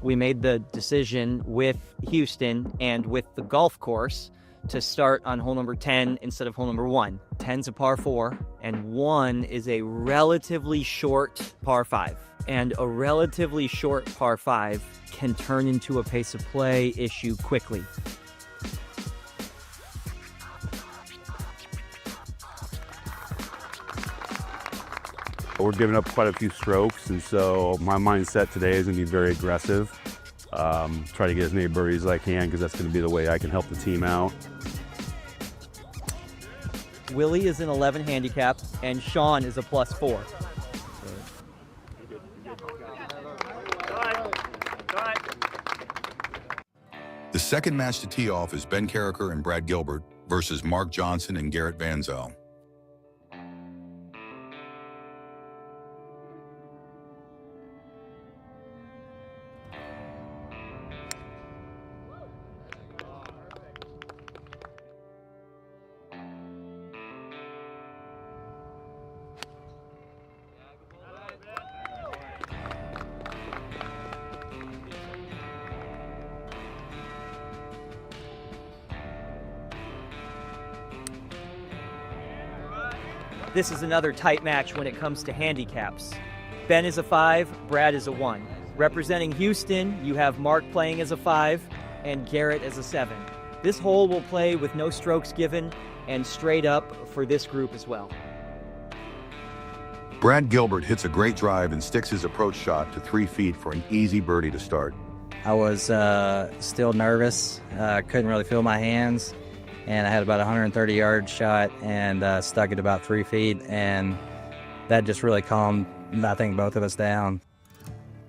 S6: We made the decision with Houston and with the golf course to start on hole number 10 instead of hole number 1. 10's a par 4, and 1 is a relatively short par 5. And a relatively short par 5 can turn into a pace of play issue quickly.
S16: We're giving up quite a few strokes, and so my mindset today is going to be very aggressive. Try to get as many birdies as I can, because that's going to be the way I can help the team out.
S6: Willie is an 11 handicap, and Sean is a +4.
S21: The second match to tee off is Ben Carricker and Brad Gilbert versus Mark Johnson and Garrett Van Zyl.
S6: This is another tight match when it comes to handicaps. Ben is a 5, Brad is a 1. Representing Houston, you have Mark playing as a 5 and Garrett as a 7. This hole will play with no strokes given and straight up for this group as well.
S21: Brad Gilbert hits a great drive and sticks his approach shot to 3 feet for an easy birdie to start.
S8: I was still nervous, couldn't really feel my hands, and I had about a 130-yard shot and stuck it about 3 feet, and that just really calmed, I think, both of us down.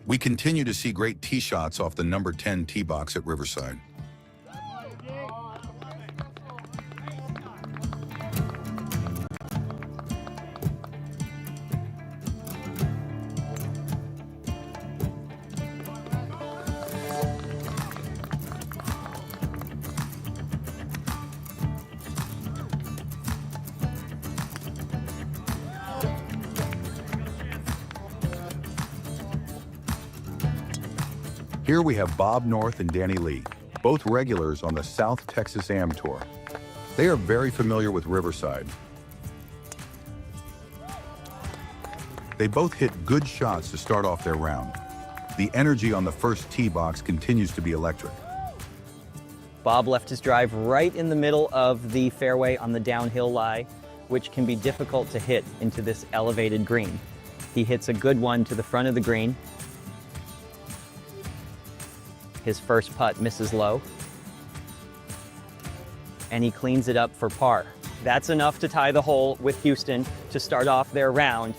S21: We continue to see great tee shots off the number 10 tee box at Riverside. Here we have Bob North and Danny Lee, both regulars on the South Texas Am Tour. They are very familiar with Riverside. They both hit good shots to start off their round. The energy on the first tee box continues to be electric.
S6: Bob left his drive right in the middle of the fairway on the downhill lie, which can be difficult to hit into this elevated green. He hits a good one to the front of the green. His first putt misses low, and he cleans it up for par. That's enough to tie the hole with Houston to start off their round.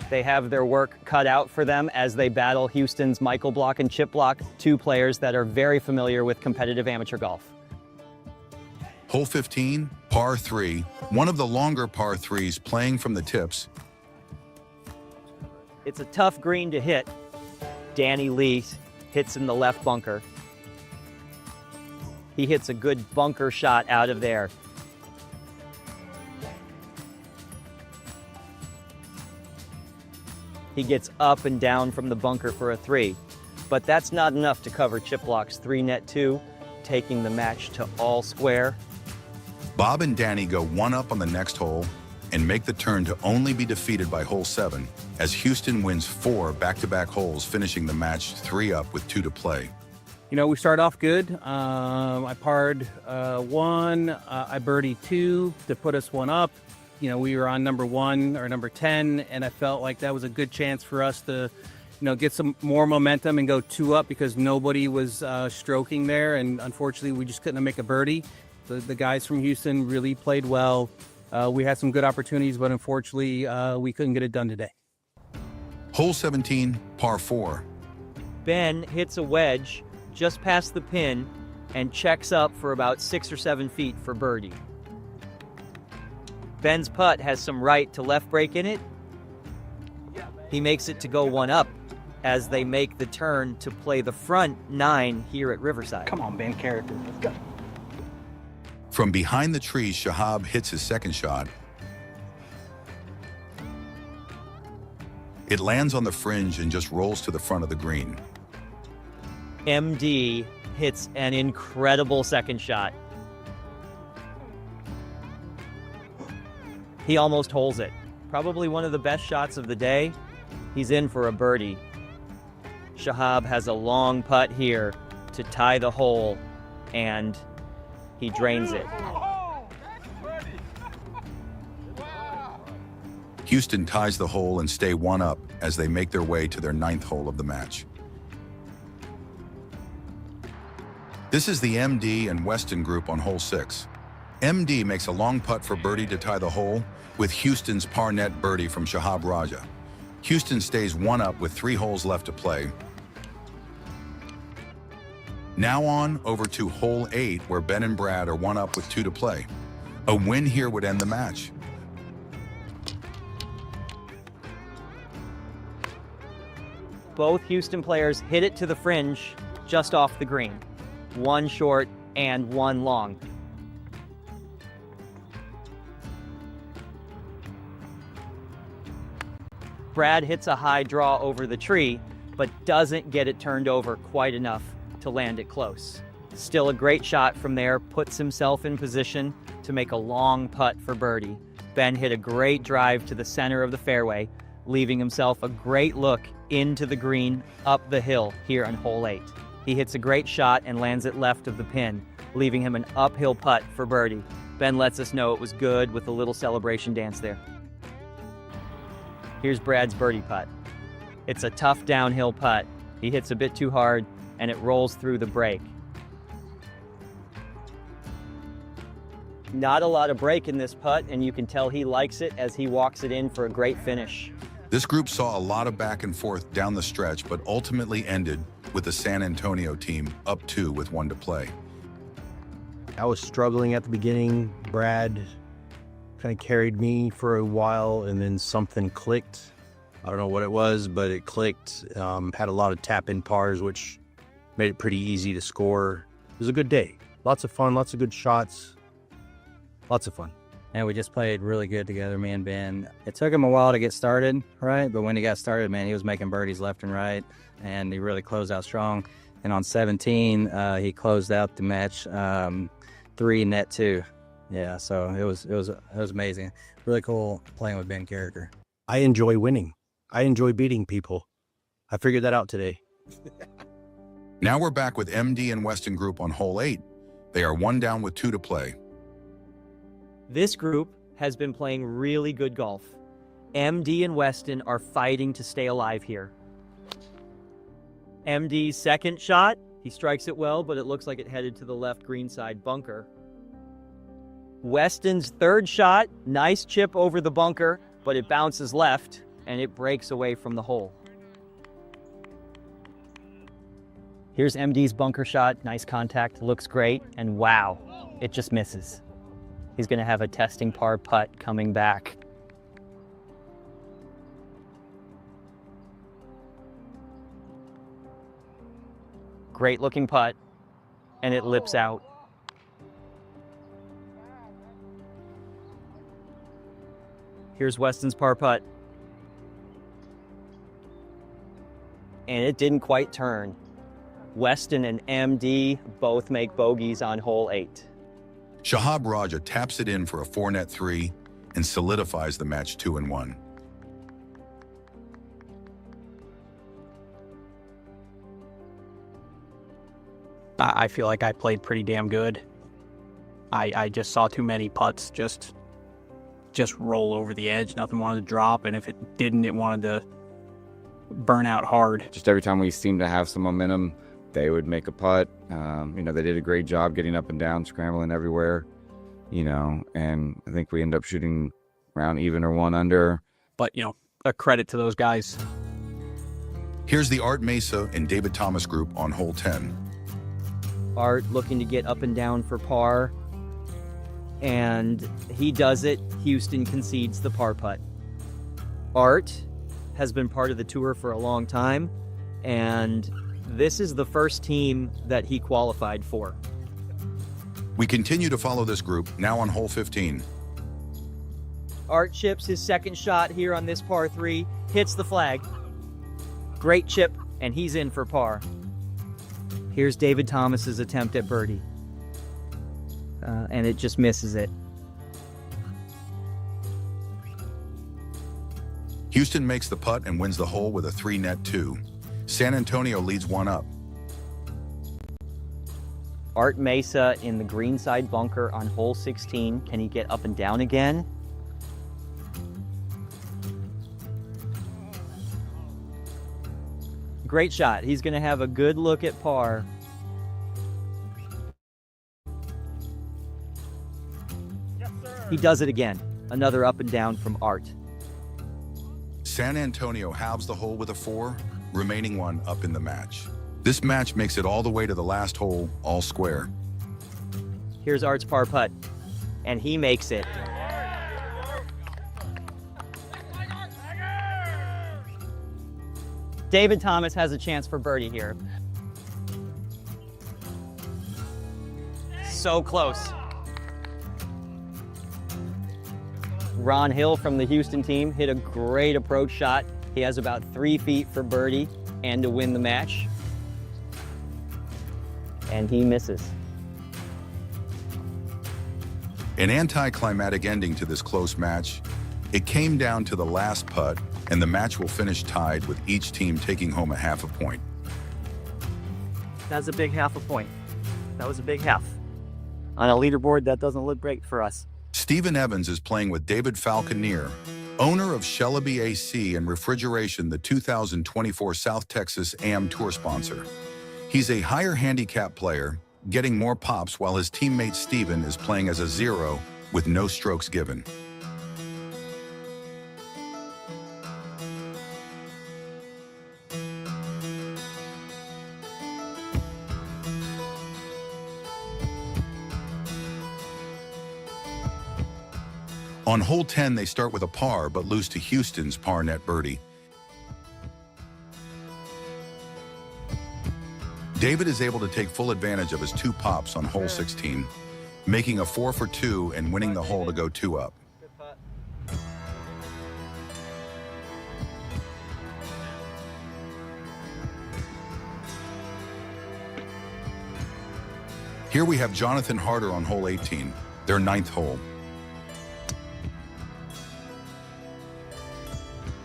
S6: They have their work cut out for them as they battle Houston's Michael Block and Chip Block, 2 players that are very familiar with competitive amateur golf.
S21: Hole 15, par 3, one of the longer par 3s playing from the tips.
S6: It's a tough green to hit. Danny Lee hits in the left bunker. He hits a good bunker shot out of there. He gets up and down from the bunker for a 3, but that's not enough to cover Chip Block's 3-net 2, taking the match to all square.
S21: Bob and Danny go 1 up on the next hole and make the turn to only be defeated by hole 7, as Houston wins 4 back-to-back holes, finishing the match 3 up with 2 to play.
S9: You know, we started off good. I parred 1, I birdied 2 to put us 1 up. You know, we were on number 1 or number 10, and I felt like that was a good chance for us to, you know, get some more momentum and go 2 up because nobody was stroking there, and unfortunately we just couldn't make a birdie. The guys from Houston really played well. We had some good opportunities, but unfortunately we couldn't get it done today.
S21: Hole 17, par 4.
S6: Ben hits a wedge just past the pin and checks up for about 6 or 7 feet for birdie. Ben's putt has some right to left break in it. He makes it to go 1 up as they make the turn to play the front 9 here at Riverside.
S2: Come on, Ben Carricker, let's go.
S21: From behind the trees, Shahab hits his second shot. It lands on the fringe and just rolls to the front of the green.
S6: MD hits an incredible second shot. He almost holes it. Probably one of the best shots of the day. He's in for a birdie. Shahab has a long putt here to tie the hole, and he drains it.
S21: Houston ties the hole and stay one up as they make their way to their 9th hole of the match. This is the MD and Weston group on hole 6. MD makes a long putt for birdie to tie the hole with Houston's par net birdie from Shahab Raja. Houston stays one up with 3 holes left to play. Now on over to hole 8, where Ben and Brad are one up with 2 to play. A win here would end the match.
S6: Both Houston players hit it to the fringe just off the green. 1 short and 1 long. Brad hits a high draw over the tree, but doesn't get it turned over quite enough to land it close. Still a great shot from there, puts himself in position to make a long putt for birdie. Ben hit a great drive to the center of the fairway, leaving himself a great look into the green up the hill here on hole 8. He hits a great shot and lands it left of the pin, leaving him an uphill putt for birdie. Ben lets us know it was good with a little celebration dance there. Here's Brad's birdie putt. It's a tough downhill putt. He hits a bit too hard and it rolls through the break. Not a lot of break in this putt, and you can tell he likes it as he walks it in for a great finish.
S21: This group saw a lot of back and forth down the stretch, but ultimately ended with the San Antonio team up 2 with 1 to play.
S18: I was struggling at the beginning. Brad kind of carried me for a while, and then something clicked. I don't know what it was, but it clicked. Had a lot of tap-in pars, which made it pretty easy to score. It was a good day. Lots of fun, lots of good shots. Lots of fun.
S8: And we just played really good together, me and Ben. It took him a while to get started, right? But when he got started, man, he was making birdies left and right, and he really closed out strong. And on 17, he closed out the match 3 net 2. Yeah, so it was amazing. Really cool playing with Ben Carricker.
S18: I enjoy winning. I enjoy beating people. I figured that out today.
S21: Now we're back with MD and Weston group on hole 8. They are 1 down with 2 to play.
S6: This group has been playing really good golf. MD and Weston are fighting to stay alive here. MD's second shot, he strikes it well, but it looks like it headed to the left greenside bunker. Weston's third shot, nice chip over the bunker, but it bounces left and it breaks away from the hole. Here's MD's bunker shot, nice contact, looks great, and wow, it just misses. He's gonna have a testing par putt coming back. Great looking putt, and it lips out. Here's Weston's par putt. And it didn't quite turn. Weston and MD both make bogeys on hole 8.
S21: Shahab Raja taps it in for a 4 net 3 and solidifies the match 2-1.
S10: I feel like I played pretty damn good. I just saw too many putts just roll over the edge. Nothing wanted to drop, and if it didn't, it wanted to burn out hard.
S1: Just every time we seemed to have some momentum, they would make a putt. They did a great job getting up and down, scrambling everywhere, and I think we ended up shooting around even or 1 under.
S10: But, a credit to those guys.
S21: Here's the Art Mesa and David Thomas group on hole 10.
S6: Art looking to get up and down for par, and he does it. Houston concedes the par putt. Art has been part of the tour for a long time, and this is the first team that he qualified for.
S21: We continue to follow this group, now on hole 15.
S6: Art chips his second shot here on this par 3, hits the flag. Great chip, and he's in for par. Here's David Thomas's attempt at birdie. And it just misses it.
S21: Houston makes the putt and wins the hole with a 3-net 2. San Antonio leads 1 up.
S6: Art Mesa in the greenside bunker on hole 16. Can he get up and down again? Great shot. He's going to have a good look at par. He does it again. Another up and down from Art.
S21: San Antonio halves the hole with a 4, remaining 1 up in the match. This match makes it all the way to the last hole, all square.
S6: Here's Art's par putt, and he makes it. David Thomas has a chance for birdie here. So close. Ron Hill from the Houston team hit a great approach shot. He has about 3 feet for birdie and to win the match. And he misses.
S21: An anticlimactic ending to this close match. It came down to the last putt, and the match will finish tied with each team taking home a half a point.
S6: That's a big half a point. That was a big half. On a leaderboard, that doesn't look great for us.
S21: Stephen Evans is playing with David Falconeer, owner of Shellaby AC and Refrigeration, the 2024 South Texas AM Tour sponsor. He's a higher handicap player, getting more pops while his teammate Stephen is playing as a 0 with no strokes given. On hole 10, they start with a par, but lose to Houston's par net birdie. David is able to take full advantage of his 2 pops on hole 16, making a 4 for 2 and winning the hole to go 2 up. Here we have Jonathan Harder on hole 18, their 9th hole.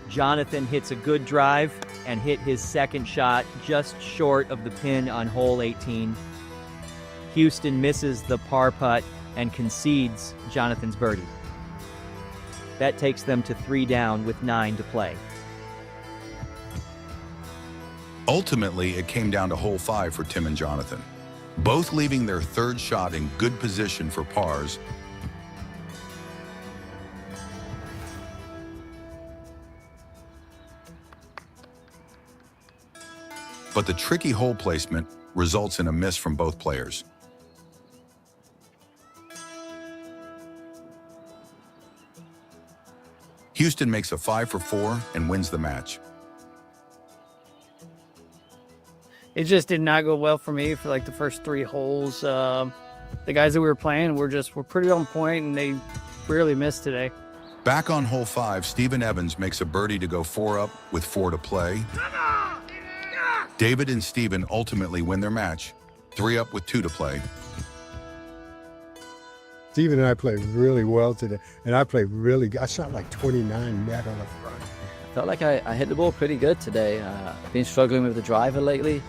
S6: Jonathan hits a good drive and hit his second shot just short of the pin on hole 18. Houston misses the par putt and concedes Jonathan's birdie. That takes them to 3 down with 9 to play.
S21: Ultimately, it came down to hole 5 for Tim and Jonathan, both leaving their 3rd shot in good position for pars. But the tricky hole placement results in a miss from both players. Houston makes a 5 for 4 and wins the match.
S5: It just did not go well for me for like the first 3 holes. The guys that we were playing were pretty on point, and they really missed today.
S21: Back on hole 5, Stephen Evans makes a birdie to go 4 up with 4 to play. David and Stephen ultimately win their match, 3 up with 2 to play.
S14: Stephen and I played really well today, and I played really good. I shot like 29 net on the front.
S8: I felt like I hit the ball pretty good today. I've been struggling with the driver lately.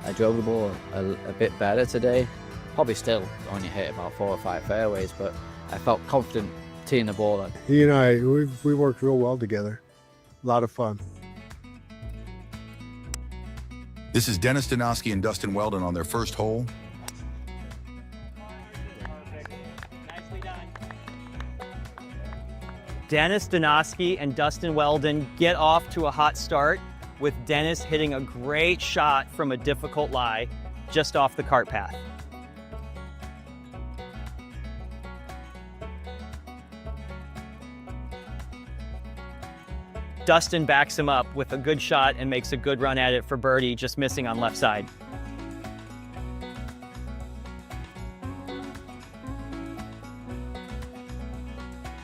S8: I drove the ball a bit better today. Probably still only hit about 4 or 5 fairways, but I felt confident teeing the ball up.
S14: He and I, we worked real well together. A lot of fun.
S21: This is Dennis Donosky and Dustin Weldon on their first hole.
S6: Dennis Donosky and Dustin Weldon get off to a hot start, with Dennis hitting a great shot from a difficult lie just off the cart path. Dustin backs him up with a good shot and makes a good run at it for birdie, just missing on left side.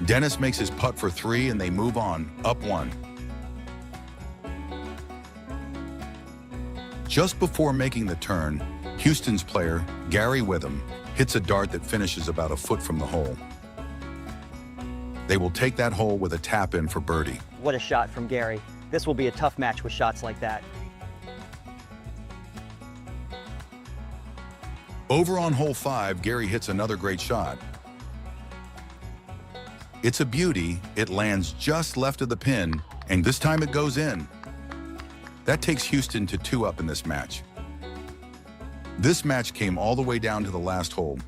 S21: Dennis makes his putt for 3 and they move on, up 1. Just before making the turn, Houston's player, Gary Witham, hits a dart that finishes about a foot from the hole. They will take that hole with a tap in for birdie.
S6: What a shot from Gary. This will be a tough match with shots like that.
S21: Over on hole 5, Gary hits another great shot. It's a beauty. It lands just left of the pin, and this time it goes in. That takes Houston to 2 up in this match. This match came all the way down to the last hole.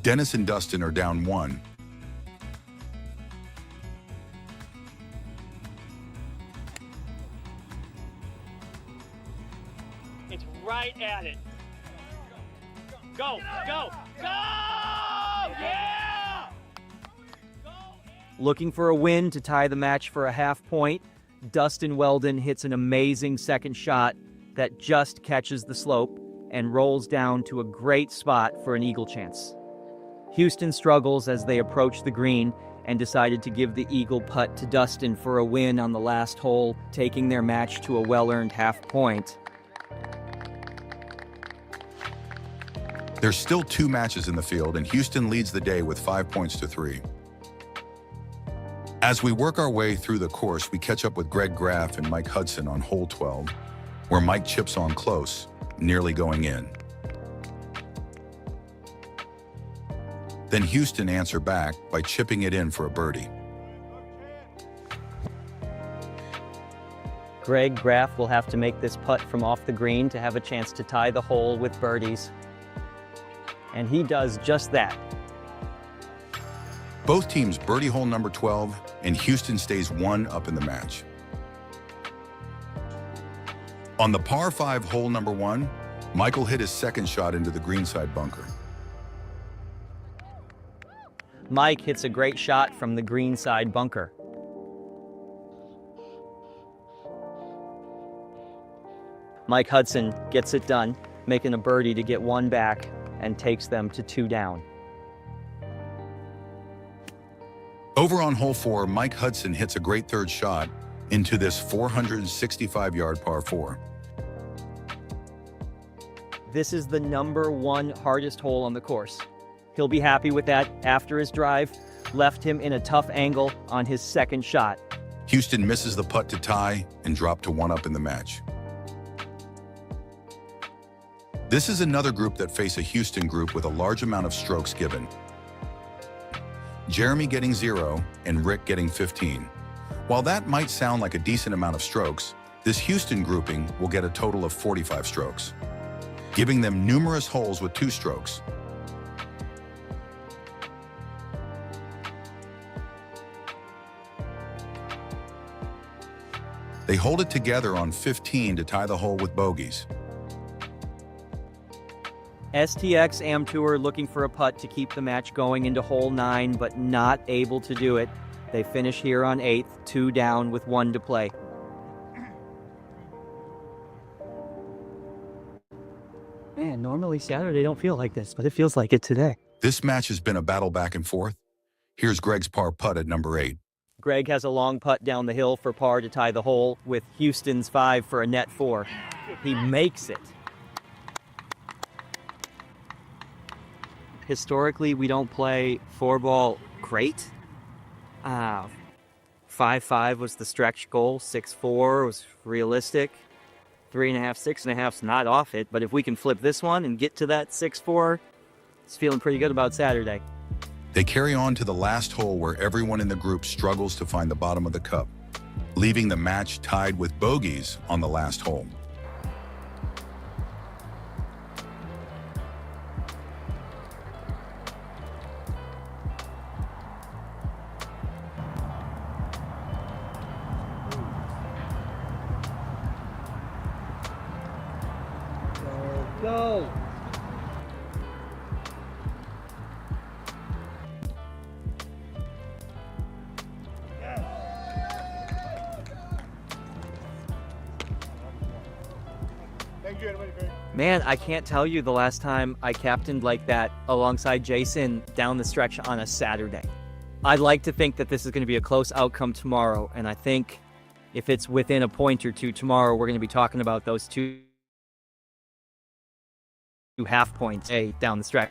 S21: Dennis and Dustin are down 1.
S19: It's right at it. Go, go, go! Yeah!
S6: Looking for a win to tie the match for a half point, Dustin Weldon hits an amazing second shot that just catches the slope and rolls down to a great spot for an eagle chance. Houston struggles as they approach the green and decided to give the eagle putt to Dustin for a win on the last hole, taking their match to a well-earned half point.
S21: There's still 2 matches in the field, and Houston leads the day with 5 points to 3. As we work our way through the course, we catch up with Greg Graff and Mike Hudson on hole 12, where Mike chips on close, nearly going in. Then Houston answer back by chipping it in for a birdie.
S6: Greg Graff will have to make this putt from off the green to have a chance to tie the hole with birdies. And he does just that.
S21: Both teams birdie hole number 12, and Houston stays 1 up in the match. On the par 5 hole number 1, Michael hit his second shot into the greenside bunker.
S6: Mike hits a great shot from the greenside bunker. Mike Hudson gets it done, making a birdie to get 1 back and takes them to 2 down.
S21: Over on hole 4, Mike Hudson hits a great third shot into this 465-yard par 4.
S6: This is the number 1 hardest hole on the course. He'll be happy with that after his drive left him in a tough angle on his second shot.
S21: Houston misses the putt to tie and drop to 1 up in the match. This is another group that face a Houston group with a large amount of strokes given. Jeremy getting 0 and Rick getting 15. While that might sound like a decent amount of strokes, this Houston grouping will get a total of 45 strokes, giving them numerous holes with 2 strokes. They hold it together on 15 to tie the hole with bogeys.
S6: STX Am Tour looking for a putt to keep the match going into hole 9, but not able to do it. They finish here on 8th, 2 down with 1 to play. Man, normally Saturday don't feel like this, but it feels like it today.
S21: This match has been a battle back and forth. Here's Greg's par putt at number 8.
S6: Greg has a long putt down the hill for par to tie the hole with Houston's 5 for a net 4. He makes it. Historically, we don't play 4-ball great. 5-5 was the stretch goal. 6-4 was realistic. 3.5, 6.5's not off it. But if we can flip this one and get to that 6-4, it's feeling pretty good about Saturday.
S21: They carry on to the last hole where everyone in the group struggles to find the bottom of the cup, leaving the match tied with bogeys on the last hole.
S6: Go! Man, I can't tell you the last time I captained like that alongside Jason down the stretch on a Saturday.
S19: I'd like to think that this is going to be a close outcome tomorrow, and I think if it's within a point or two tomorrow, we're going to be talking about those two half points down the stretch.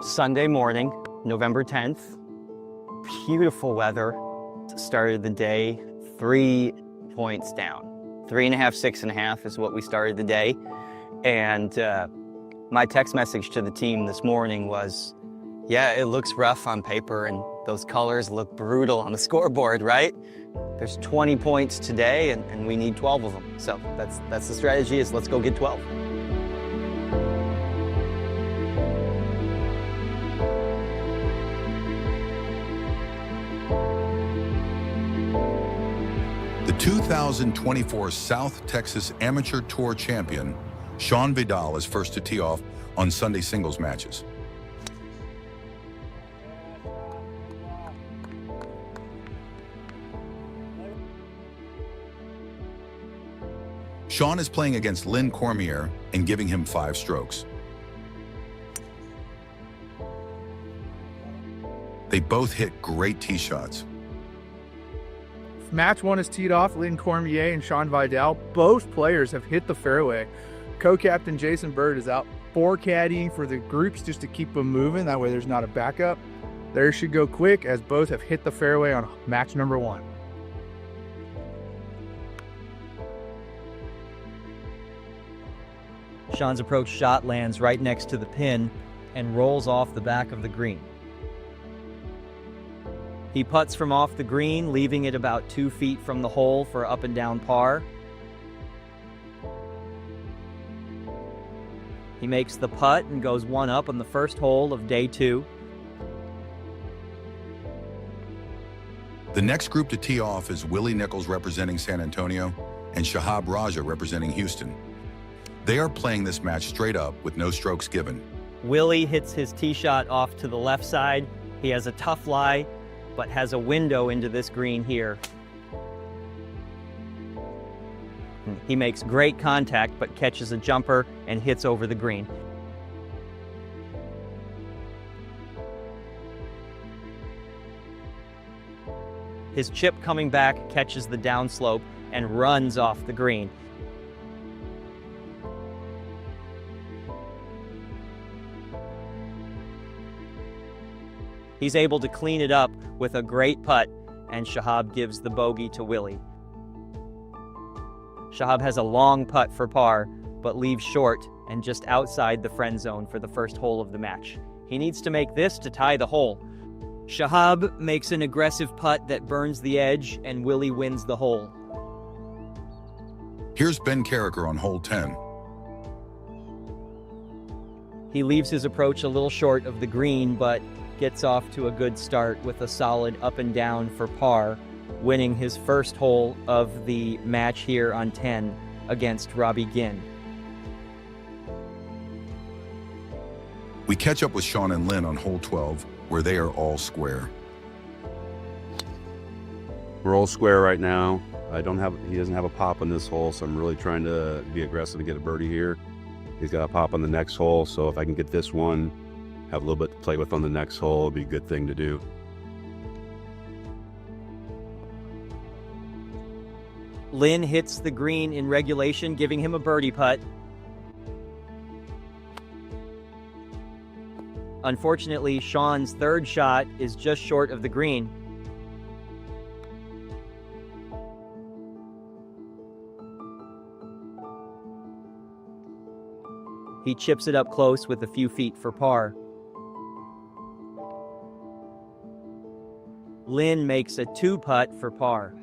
S19: Sunday morning, November 10th. Beautiful weather. Started the day 3 points down. 3.5, 6.5 is what we started the day. And my text message to the team this morning was, yeah, it looks rough on paper and those colors look brutal on the scoreboard, right? There's 20 points today and we need 12 of them. So that's the strategy, is let's go get 12.
S21: The 2024 South Texas Amateur Tour champion, Sean Vidal, is first to tee off on Sunday singles matches. Sean is playing against Lynn Cormier and giving him 5 strokes. They both hit great tee shots.
S3: Match 1 is teed off. Lynn Cormier and Sean Vidal, both players have hit the fairway. Co-captain Jason Bird is out 4 caddying for the groups just to keep them moving. That way there's not a backup. Theirs should go quick as both have hit the fairway on match number 1.
S19: Sean's approach shot lands right next to the pin and rolls off the back of the green. He putts from off the green, leaving it about 2 feet from the hole for up and down par. He makes the putt and goes 1 up on the first hole of day 2.
S21: The next group to tee off is Willie Nichols representing San Antonio and Shahab Raja representing Houston. They are playing this match straight up with no strokes given.
S19: Willie hits his tee shot off to the left side. He has a tough lie, but has a window into this green here. He makes great contact, but catches a jumper and hits over the green. His chip coming back catches the downslope and runs off the green. He's able to clean it up with a great putt, and Shahab gives the bogey to Willie. Shahab has a long putt for par, but leaves short and just outside the friend zone for the first hole of the match. He needs to make this to tie the hole. Shahab makes an aggressive putt that burns the edge, and Willie wins the hole.
S21: Here's Ben Carricker on hole 10.
S19: He leaves his approach a little short of the green, but gets off to a good start with a solid up and down for par, winning his first hole of the match here on 10 against Robbie Ginn.
S21: We catch up with Sean and Lynn on hole 12, where they are all square.
S16: We're all square right now. He doesn't have a pop on this hole, so I'm really trying to be aggressive and get a birdie here. He's got a pop on the next hole, so if I can get this one, have a little bit to play with on the next hole, it'd be a good thing to do.
S19: Lynn hits the green in regulation, giving him a birdie putt. Unfortunately, Sean's third shot is just short of the green. He chips it up close with a few feet for par. Lynn makes a 2-putt for par.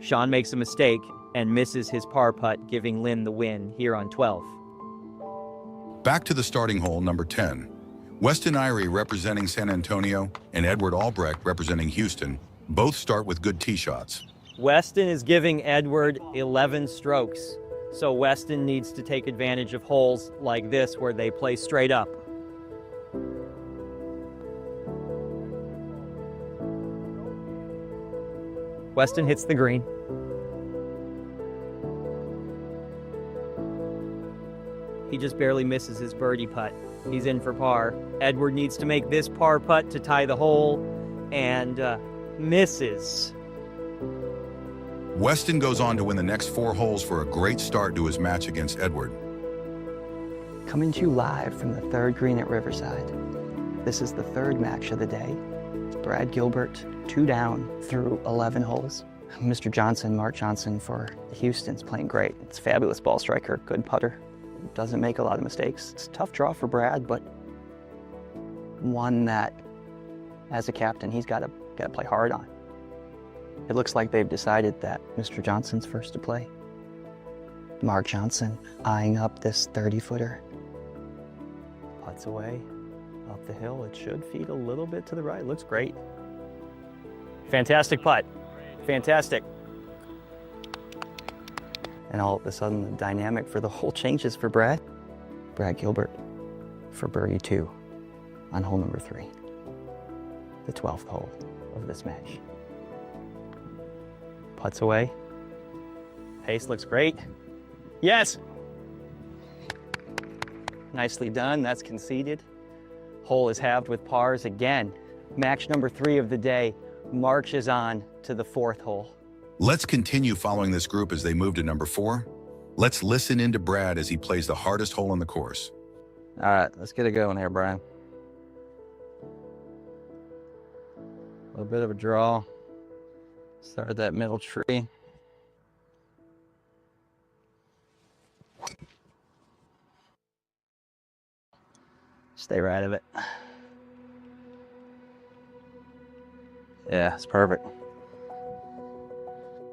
S19: Sean makes a mistake and misses his par putt, giving Lynn the win here on 12.
S21: Back to the starting hole, number 10. Weston Irie representing San Antonio and Edward Albrecht representing Houston both start with good tee shots.
S19: Weston is giving Edward 11 strokes, so Weston needs to take advantage of holes like this where they play straight up.
S6: Weston hits the green. He just barely misses his birdie putt. He's in for par. Edward needs to make this par putt to tie the hole, and misses.
S21: Weston goes on to win the next 4 holes for a great start to his match against Edward.
S4: Coming to you live from the 3rd green at Riverside. This is the 3rd match of the day. It's Brad Gilbert, 2 down through 11 holes. Mr. Johnson, Mark Johnson for Houston's playing great. It's a fabulous ball striker, good putter. Doesn't make a lot of mistakes. It's a tough draw for Brad, but one that, as a captain, he's got to play hard on. It looks like they've decided that Mr. Johnson's first to play. Mark Johnson eyeing up this 30-footer. Putts away, up the hill. It should feed a little bit to the right. Looks great.
S6: Fantastic putt. Fantastic.
S4: And all of a sudden, the dynamic for the hole changes for Brad. Brad Gilbert for birdie 2 on hole number 3, the 12th hole of this match.
S6: Putts away. Pace looks great. Yes!
S4: Nicely done, that's conceded. Hole is halved with pars again. Match number 3 of the day marches on to the 4th hole.
S21: Let's continue following this group as they move to number 4. Let's listen in to Brad as he plays the hardest hole on the course.
S8: All right, let's get it going here, Brian. A little bit of a draw. Start that middle tree. Stay right of it. Yeah, it's perfect.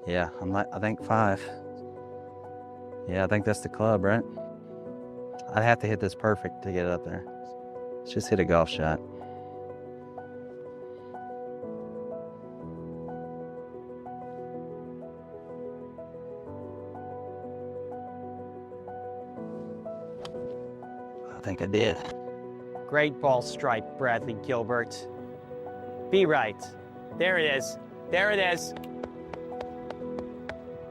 S8: Yeah, I think 5. Yeah, I think that's the club, right? I'd have to hit this perfect to get it up there. Let's just hit a golf shot. I think I did.
S6: Great ball strike, Bradley Gilbert. Be right. There it is. There it is.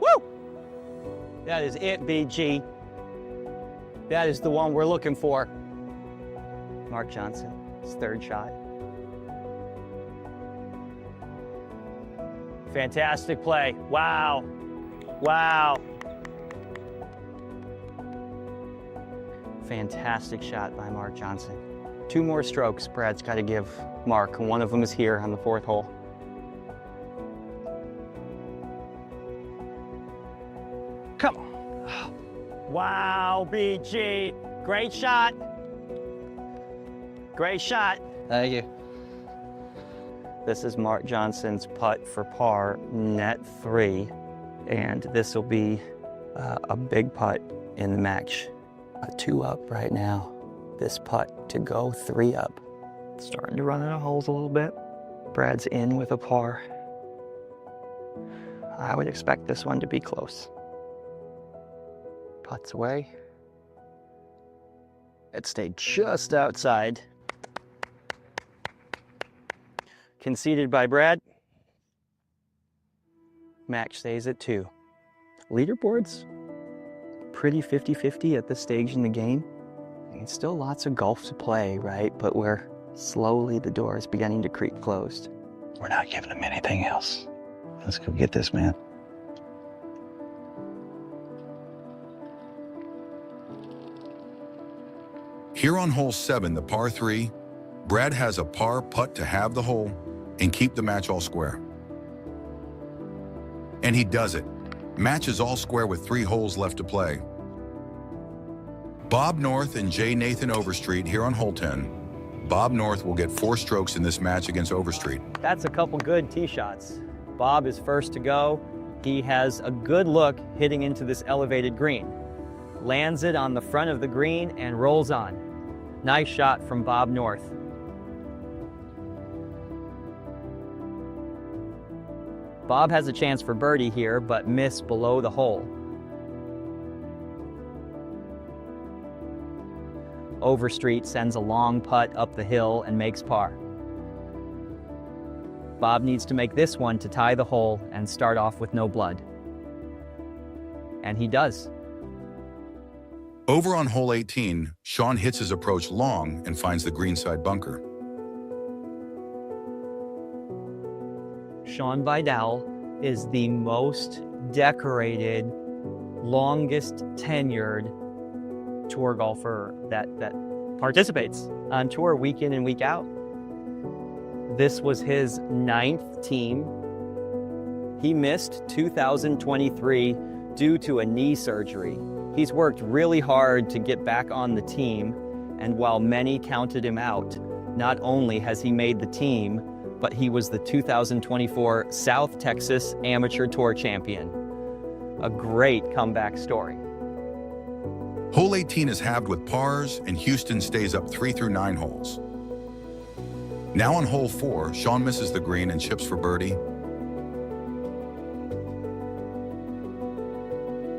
S6: Woo! That is it, BG. That is the one we're looking for.
S4: Mark Johnson, his 3rd shot.
S6: Fantastic play. Wow. Wow.
S4: Fantastic shot by Mark Johnson. 2 more strokes Brad's got to give Mark, and one of them is here on the 4th hole.
S6: Come on. Wow, BG. Great shot. Great shot.
S8: Thank you.
S4: This is Mark Johnson's putt for par, net 3, and this will be a big putt in the match. A 2 up right now. This putt to go 3 up. Starting to run out of holes a little bit. Brad's in with a par. I would expect this one to be close. Putts away.
S6: It stayed just outside. Conceded by Brad.
S4: Match stays at 2. Leaderboards, pretty 50-50 at this stage in the game. I mean, still lots of golf to play, right? But where slowly the door is beginning to creak closed.
S8: We're not giving him anything else. Let's go get this, man.
S21: Here on hole 7, the par 3, Brad has a par putt to have the hole and keep the match all square. And he does it. Match is all square with 3 holes left to play. Bob North and J. Nathan Overstreet here on hole 10. Bob North will get 4 strokes in this match against Overstreet.
S6: That's a couple good tee shots. Bob is first to go. He has a good look hitting into this elevated green. Lands it on the front of the green and rolls on. Nice shot from Bob North. Bob has a chance for birdie here, but miss below the hole. Overstreet sends a long putt up the hill and makes par. Bob needs to make this one to tie the hole and start off with no blood. And he does.
S21: Over on hole 18, Sean hits his approach long and finds the greenside bunker.
S6: Sean Vidal is the most decorated, longest tenured tour golfer that participates on tour week in and week out. This was his 9th team. He missed 2023 due to a knee surgery. He's worked really hard to get back on the team, and while many counted him out, not only has he made the team, but he was the 2024 South Texas Amateur Tour Champion. A great comeback story.
S21: Hole 18 is halved with pars, and Houston stays up 3 through 9 holes. Now on hole 4, Sean misses the green and chips for birdie.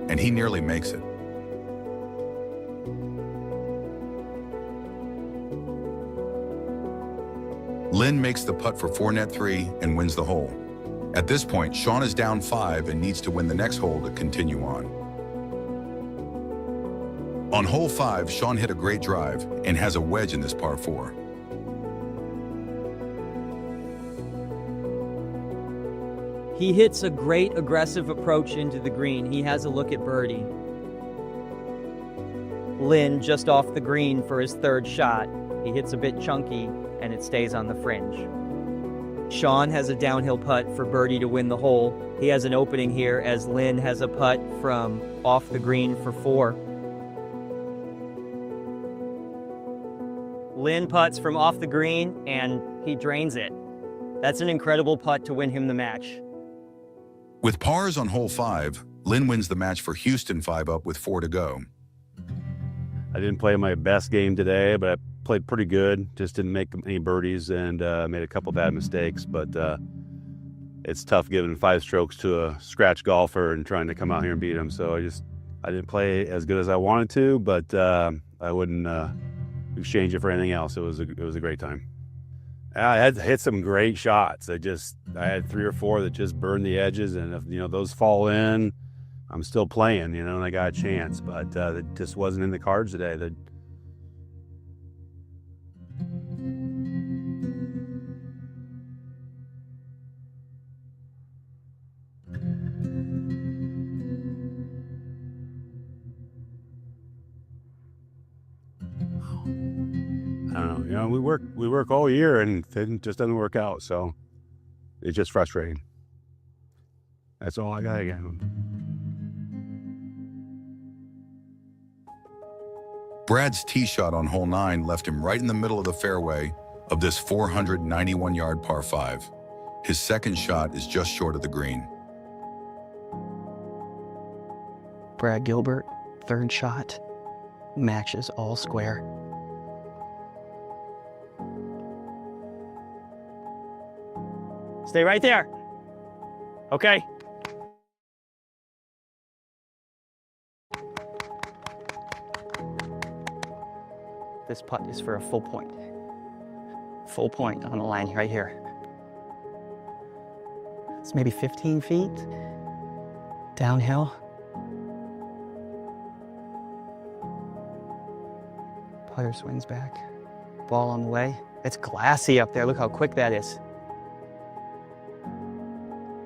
S21: And he nearly makes it. Lynn makes the putt for 4-net 3 and wins the hole. At this point, Sean is down 5 and needs to win the next hole to continue on. On hole 5, Sean hit a great drive and has a wedge in this par 4.
S6: He hits a great aggressive approach into the green. He has a look at birdie. Lynn just off the green for his 3rd shot. He hits a bit chunky and it stays on the fringe. Sean has a downhill putt for birdie to win the hole. He has an opening here as Lynn has a putt from off the green for 4. Lynn putts from off the green and he drains it. That's an incredible putt to win him the match.
S21: With pars on hole 5, Lynn wins the match for Houston 5 up with 4 to go.
S16: I didn't play my best game today, but I played pretty good. Just didn't make any birdies and made a couple bad mistakes. But it's tough giving 5 strokes to a scratch golfer and trying to come out here and beat him. So I didn't play as good as I wanted to, but I wouldn't exchange it for anything else. It was a great time. I had hit some great shots. I had 3 or 4 that just burned the edges, and if those fall in, I'm still playing, and I got a chance. But it just wasn't in the cards today. I don't know. We work all year, and it just doesn't work out. So it's just frustrating. That's all I got again.
S21: Brad's tee shot on hole 9 left him right in the middle of the fairway of this 491-yard par 5. His second shot is just short of the green.
S4: Brad Gilbert, 3rd shot, matches all square.
S19: Stay right there. Okay.
S4: This putt is for a full point. Full point on the line right here. It's maybe 15 feet downhill. Putter swings back. Ball on the way. It's glassy up there. Look how quick that is.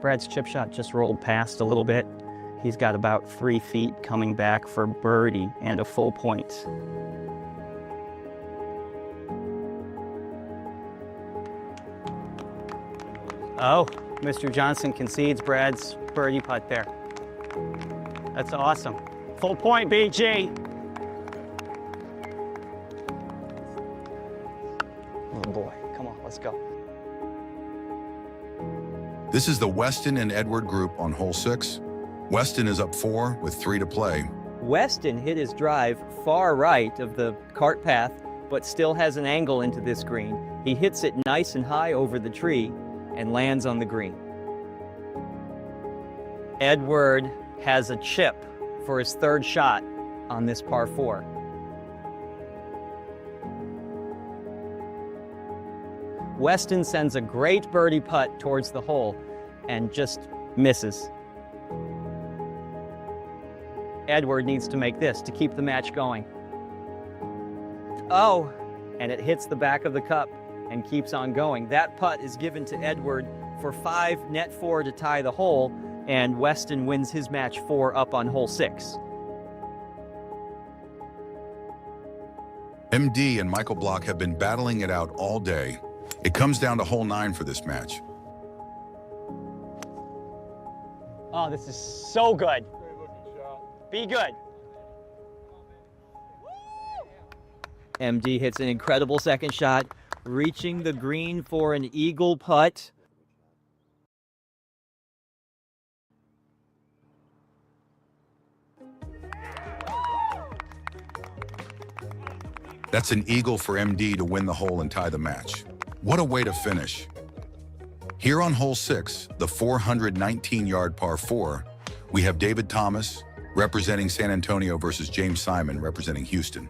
S4: Brad's chip shot just rolled past a little bit. He's got about 3 feet coming back for birdie and a full point. Oh, Mr. Johnson concedes Brad's birdie putt there. That's awesome.
S19: Full point, BG.
S4: Oh boy, come on, let's go.
S21: This is the Weston and Edward group on hole 6. Weston is up 4 with 3 to play.
S6: Weston hit his drive far right of the cart path, but still has an angle into this green. He hits it nice and high over the tree and lands on the green. Edward has a chip for his 3rd shot on this par 4. Weston sends a great birdie putt towards the hole and just misses. Edward needs to make this to keep the match going. Oh, and it hits the back of the cup and keeps on going. That putt is given to Edward for 5, net 4 to tie the hole, and Weston wins his match 4 up on hole 6.
S21: MD and Michael Block have been battling it out all day. It comes down to hole 9 for this match.
S19: Oh, this is so good. Be good.
S6: MD hits an incredible second shot, reaching the green for an eagle putt.
S21: That's an eagle for MD to win the hole and tie the match. What a way to finish. Here on hole 6, the 419-yard par 4, we have David Thomas representing San Antonio versus James Simon representing Houston.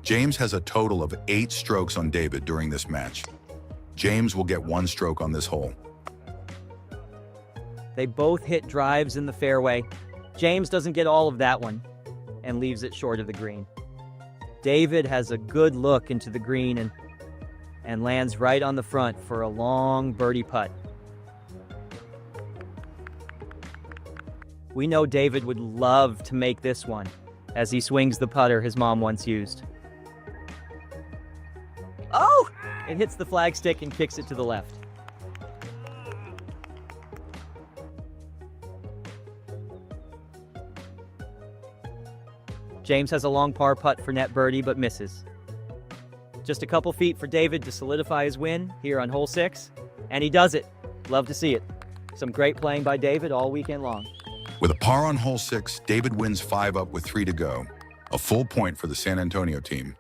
S21: James has a total of 8 strokes on David during this match. James will get 1 stroke on this hole.
S6: They both hit drives in the fairway. James doesn't get all of that one and leaves it short of the green. David has a good look into the green and lands right on the front for a long birdie putt. We know David would love to make this one as he swings the putter his mom once used. Oh! It hits the flagstick and kicks it to the left. James has a long par putt for net birdie, but misses. Just a couple feet for David to solidify his win here on hole 6, and he does it. Love to see it. Some great playing by David all weekend long.
S21: With a par on hole 6, David wins 5 up with 3 to go. A full point for the San Antonio team.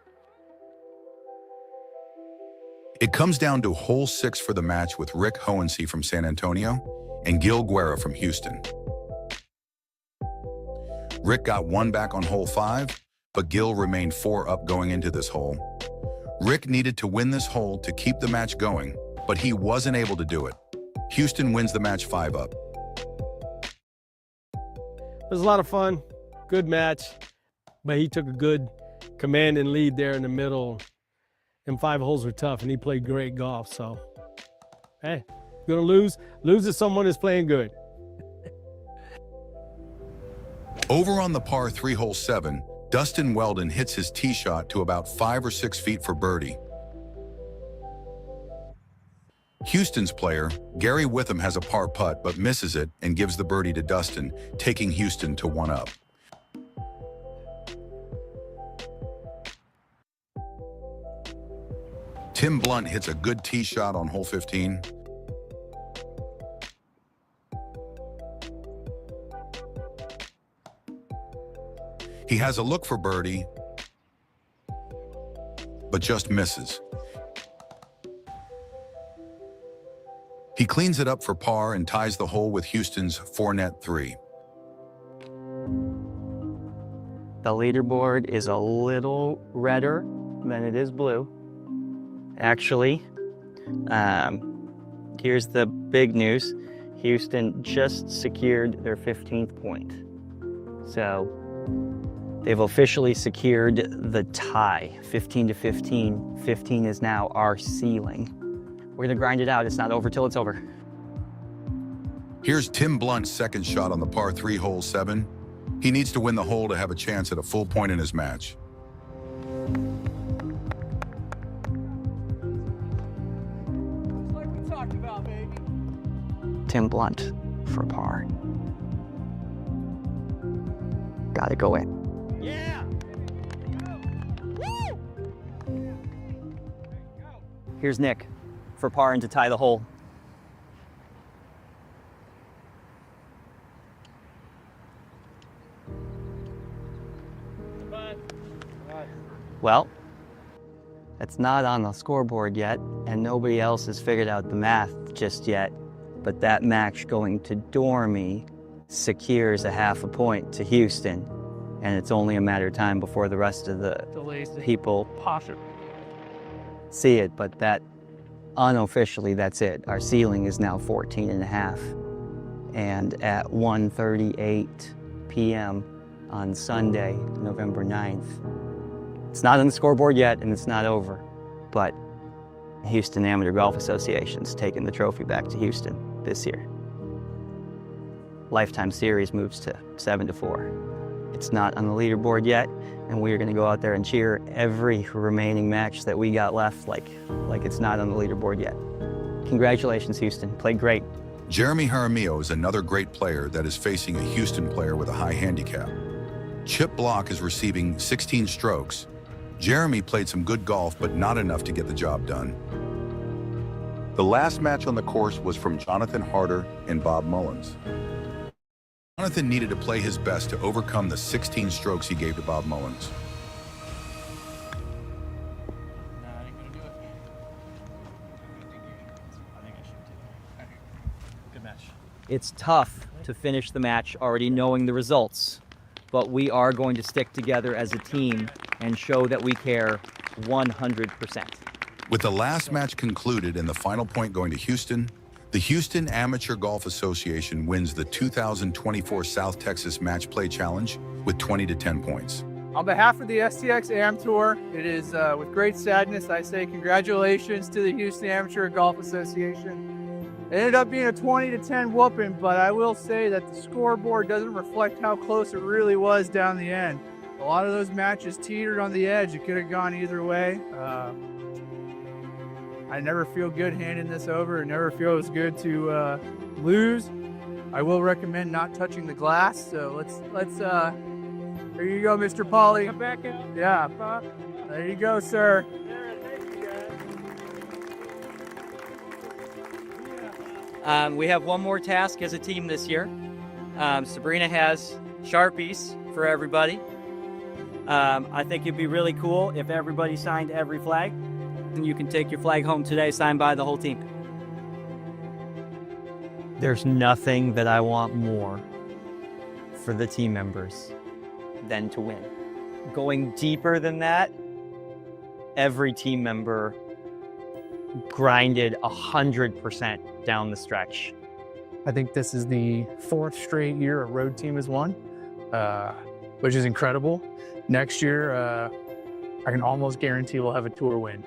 S21: It comes down to hole 6 for the match with Rick Hohensee from San Antonio and Gil Guerra from Houston. Rick got 1 back on hole 5, but Gil remained 4 up going into this hole. Rick needed to win this hole to keep the match going, but he wasn't able to do it. Houston wins the match 5 up.
S15: It was a lot of fun, good match, but he took a good command and lead there in the middle. Them 5 holes were tough, and he played great golf, so, hey, gonna lose to someone that's playing good.
S21: Over on the par 3 hole 7, Dustin Weldon hits his tee shot to about 5 or 6 feet for birdie. Houston's player, Gary Witham, has a par putt but misses it and gives the birdie to Dustin, taking Houston to 1 up. Tim Blunt hits a good tee shot on hole 15. He has a look for birdie, but just misses. He cleans it up for par and ties the hole with Houston's 4 net 3.
S4: The leaderboard is a little redder than it is blue. Actually, here's the big news. Houston just secured their 15th point. So they've officially secured the tie, 15 to 15. 15 is now our ceiling. We're gonna grind it out. It's not over till it's over.
S21: Here's Tim Blunt's second shot on the par 3 hole 7. He needs to win the hole to have a chance at a full point in his match.
S19: Like we talked about, baby.
S4: Tim Blunt for par. Gotta go in.
S19: Yeah.
S6: Here's Nick for par and to tie the hole. Well, it's not on the scoreboard yet, and nobody else has figured out the math just yet, but that match going to Dormy secures a half a point to Houston, and it's only a matter of time before the rest of the people see it, but that
S4: unofficially, that's it. Our ceiling is now 14 and a half. And at 1:38 p.m. on Sunday, November 9th, it's not on the scoreboard yet and it's not over, but Houston Amateur Golf Association's taking the trophy back to Houston this year. Lifetime Series moves to 7-4. It's not on the leaderboard yet, and we are going to go out there and cheer every remaining match that we got left like it's not on the leaderboard yet. Congratulations, Houston. Played great.
S21: Jeremy Jaramillo is another great player that is facing a Houston player with a high handicap. Chip Block is receiving 16 strokes. Jeremy played some good golf, but not enough to get the job done. The last match on the course was from Jonathan Harder and Bob Mullins. Jonathan needed to play his best to overcome the 16 strokes he gave to Bob Mullins.
S6: It's tough to finish the match already knowing the results, but we are going to stick together as a team and show that we care 100%.
S21: With the last match concluded and the final point going to Houston, the Houston Amateur Golf Association wins the 2024 South Texas Match Play Challenge with 20 to 10 points.
S3: On behalf of the STX Am Tour, it is with great sadness I say congratulations to the Houston Amateur Golf Association. It ended up being a 20 to 10 whooping, but I will say that the scoreboard doesn't reflect how close it really was down the end. A lot of those matches teetered on the edge. It could have gone either way. I never feel good handing this over. It never feels good to lose. I will recommend not touching the glass. So let's there you go, Mr. Pauly.
S15: Come back out.
S3: Yeah, there you go, sir.
S19: We have one more task as a team this year. Sabrina has Sharpies for everybody. I think it'd be really cool if everybody signed every flag. And you can take your flag home today signed by the whole team.
S4: There's nothing that I want more for the team members than to win. Going deeper than that, every team member grinded 100% down the stretch.
S3: I think this is the 4th straight year a road team has won, which is incredible. Next year, I can almost guarantee we'll have a tour win.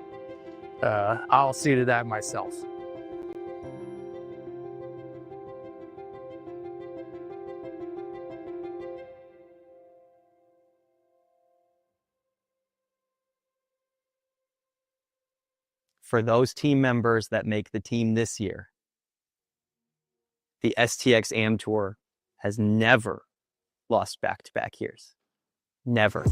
S3: I'll see to that myself.
S4: For those team members that make the team this year, the STX Am Tour has never lost back-to-back years. Never.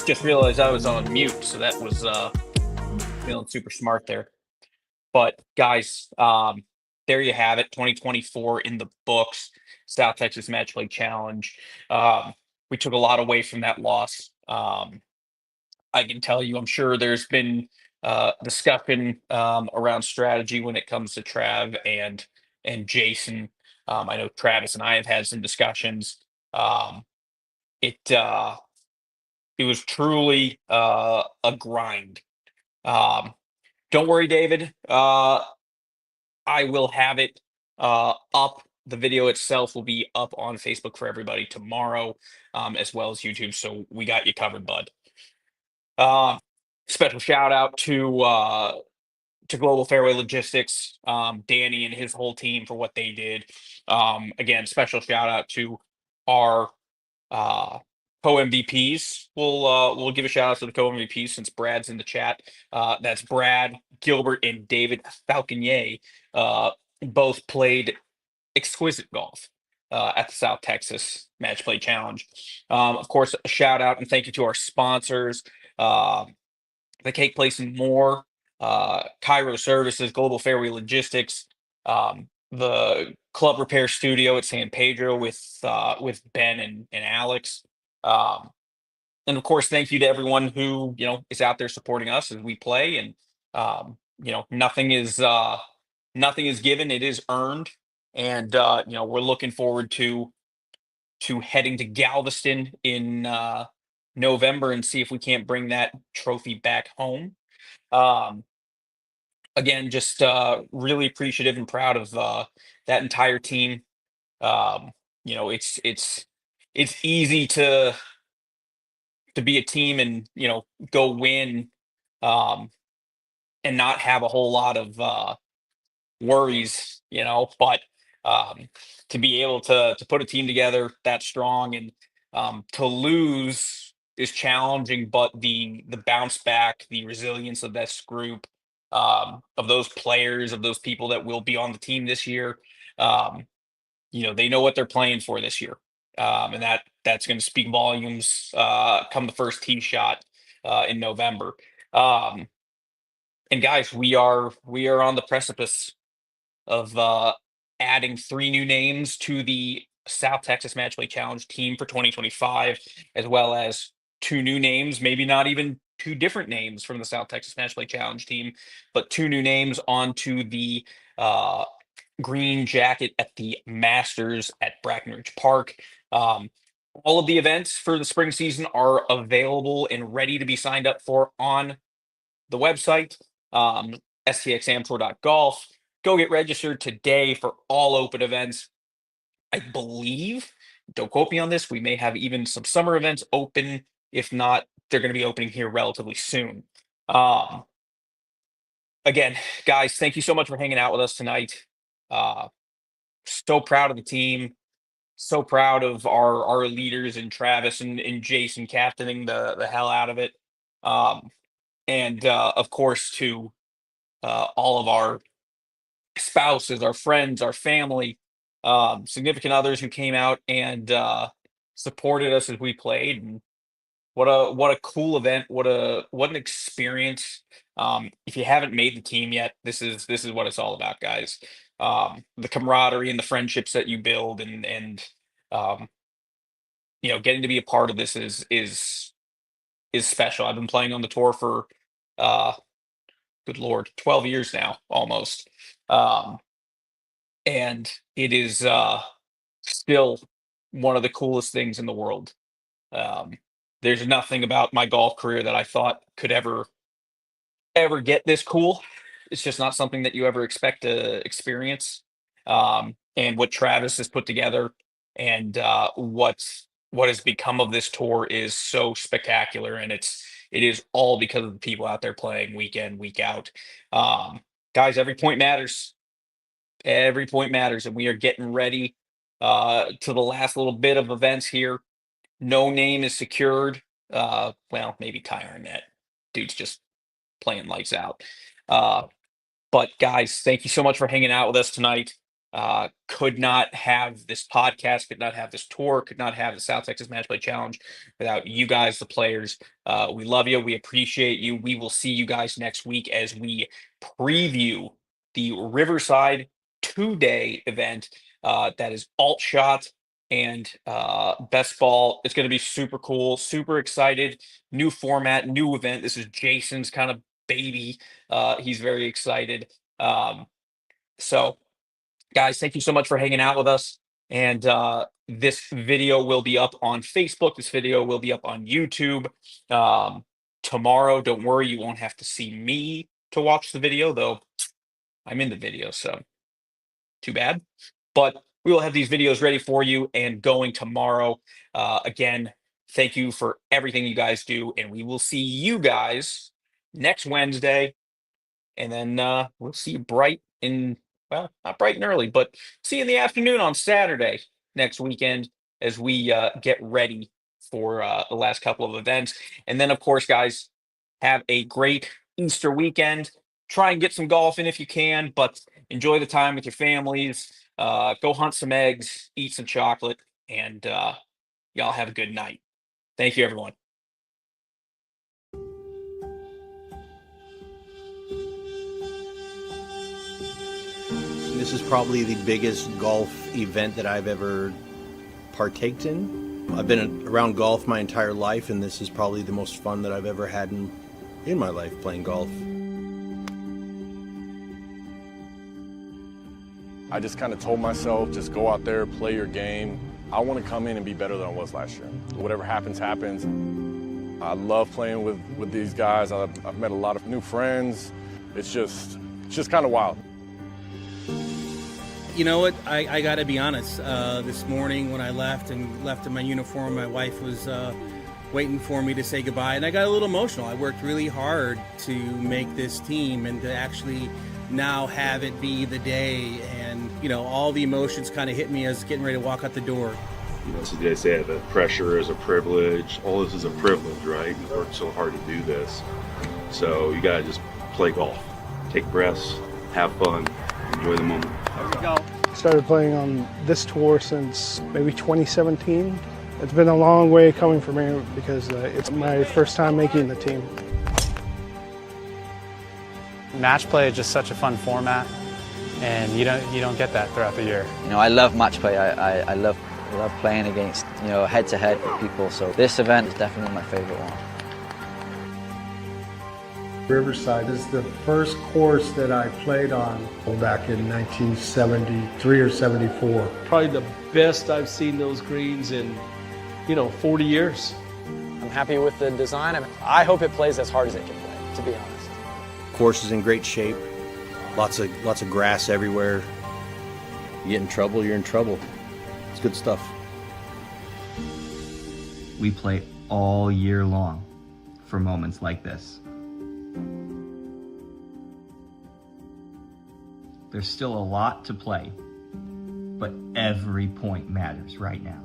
S2: Just realized I was on mute, so that was feeling super smart there. But guys, there you have it. 2024 in the books. South Texas Match Play Challenge. We took a lot away from that loss. I can tell you, I'm sure there's been discussion around strategy when it comes to Trav and Jason. I know Travis and I have had some discussions. It was truly a grind. Don't worry, David. I will have it up. The video itself will be up on Facebook for everybody tomorrow, as well as YouTube. So we got you covered, bud. Special shout out to Global Fairway Logistics, Danny and his whole team for what they did. Again, special shout out to our co-MVPs. We'll give a shout out to the co-MVPs since Brad's in the chat. That's Brad, Gilbert, and David Falconier. Both played exquisite golf at the South Texas Match Play Challenge. Of course, a shout out and thank you to our sponsors, the Cake Place and More, Cairo Services, Global Fairway Logistics, the Club Repair Studio at San Pedro with Ben and Alex. And of course, thank you to everyone who, is out there supporting us as we play. And, nothing is given, it is earned. And, we're looking forward to heading to Galveston in November and see if we can't bring that trophy back home. Um, Again, just really appreciative and proud of that entire team. Um, it's easy to be a team and go win, um, and not have a whole lot of worries, but to be able to put a team together that strong and to lose is challenging, but the bounce back, the resilience of this group, of those players, of those people that will be on the team this year, um, they know what they're playing for this year, and that's going to speak volumes come the first tee shot in November. Um, and guys, we are on the precipice of adding 3 new names to the South Texas Match Play Challenge team for 2025, as well as 2 new names, maybe not even 2 different names from the South Texas Match Play Challenge team, but 2 new names onto the uh, green jacket at the Masters at Brackenridge Park. All of the events for the spring season are available and ready to be signed up for on the website, stxamtour.golf. Go get registered today for all open events. I believe, don't quote me on this, we may have even some summer events open. If not, they're going to be opening here relatively soon. Again, guys, thank you so much for hanging out with us tonight. So proud of the team. So proud of our leaders and Travis and Jason captaining the hell out of it. And of course, to all of our spouses, our friends, our family, significant others who came out and supported us as we played. And what a cool event! What an experience! If you haven't made the team yet, this is what it's all about, guys. The camaraderie and the friendships that you build, and um, getting to be a part of this is special. I've been playing on the tour for good Lord, 12 years now, almost. And it is still one of the coolest things in the world. There's nothing about my golf career that I thought could ever get this cool. It's just not something that you ever expect to experience. And what Travis has put together and what has become of this tour is so spectacular, and it is all because of the people out there playing week in, week out. Guys, every point matters. Every point matters, and we are getting ready to the last little bit of events here. No name is secured. Well, maybe Ty Arnett. Dude's just playing lights out. But guys, thank you so much for hanging out with us tonight. Could not have this podcast, could not have this tour, could not have the South Texas Match Play Challenge without you guys, the players. We love you. We appreciate you. We will see you guys next week as we preview the Riverside 2-day event that is alt shot and best ball. It's going to be super cool, super excited. New format, new event. This is Jason's kind of baby. He's very excited. So guys, thank you so much for hanging out with us. And this video will be up on Facebook. This video will be up on YouTube tomorrow. Don't worry, you won't have to see me to watch the video, though I'm in the video, so too bad. But we will have these videos ready for you and going tomorrow. Again, thank you for everything you guys do, and we will see you guys next Wednesday. And then we'll see you bright in, well, not bright and early, but see you in the afternoon on Saturday next weekend as we get ready for the last couple of events. And then, of course, guys, have a great Easter weekend. Try and get some golf in if you can, but enjoy the time with your families. Go hunt some eggs, eat some chocolate, and y'all have a good night. Thank you, everyone.
S13: This is probably the biggest golf event that I've ever partaked in. I've been around golf my entire life, and this is probably the most fun that I've ever had in my life, playing golf.
S12: I just kind of told myself, just go out there, play your game. I want to come in and be better than I was last year. Whatever happens, happens. I love playing with these guys. I've met a lot of new friends. It's just kind of wild.
S9: You know what? I got to be honest. This morning when I left in my uniform, my wife was waiting for me to say goodbye, and I got a little emotional. I worked really hard to make this team and to actually now have it be the day, and all the emotions kind of hit me as getting ready to walk out the door.
S22: So they say the pressure is a privilege. All this is a privilege, right? You worked so hard to do this. So you got to just play golf. Take breaths, have fun, enjoy the moment.
S9: There we go.
S11: I started playing on this tour since maybe 2017. It's been a long way coming for me because it's my first time making the team.
S10: Match play is just such a fun format, and you don't get that throughout the year.
S8: I love match play. I love playing against head to head with people. So this event is definitely my favorite one.
S14: Riverside is the first course that I played on back in 1973 or 74.
S15: Probably the best I've seen those greens in 40 years.
S10: I'm happy with the design. I hope it plays as hard as it can play, to be honest.
S13: Course is in great shape. Lots of grass everywhere. You get in trouble, you're in trouble. It's good stuff.
S23: We play all year long for moments like this. There's still a lot to play, but every point matters right now.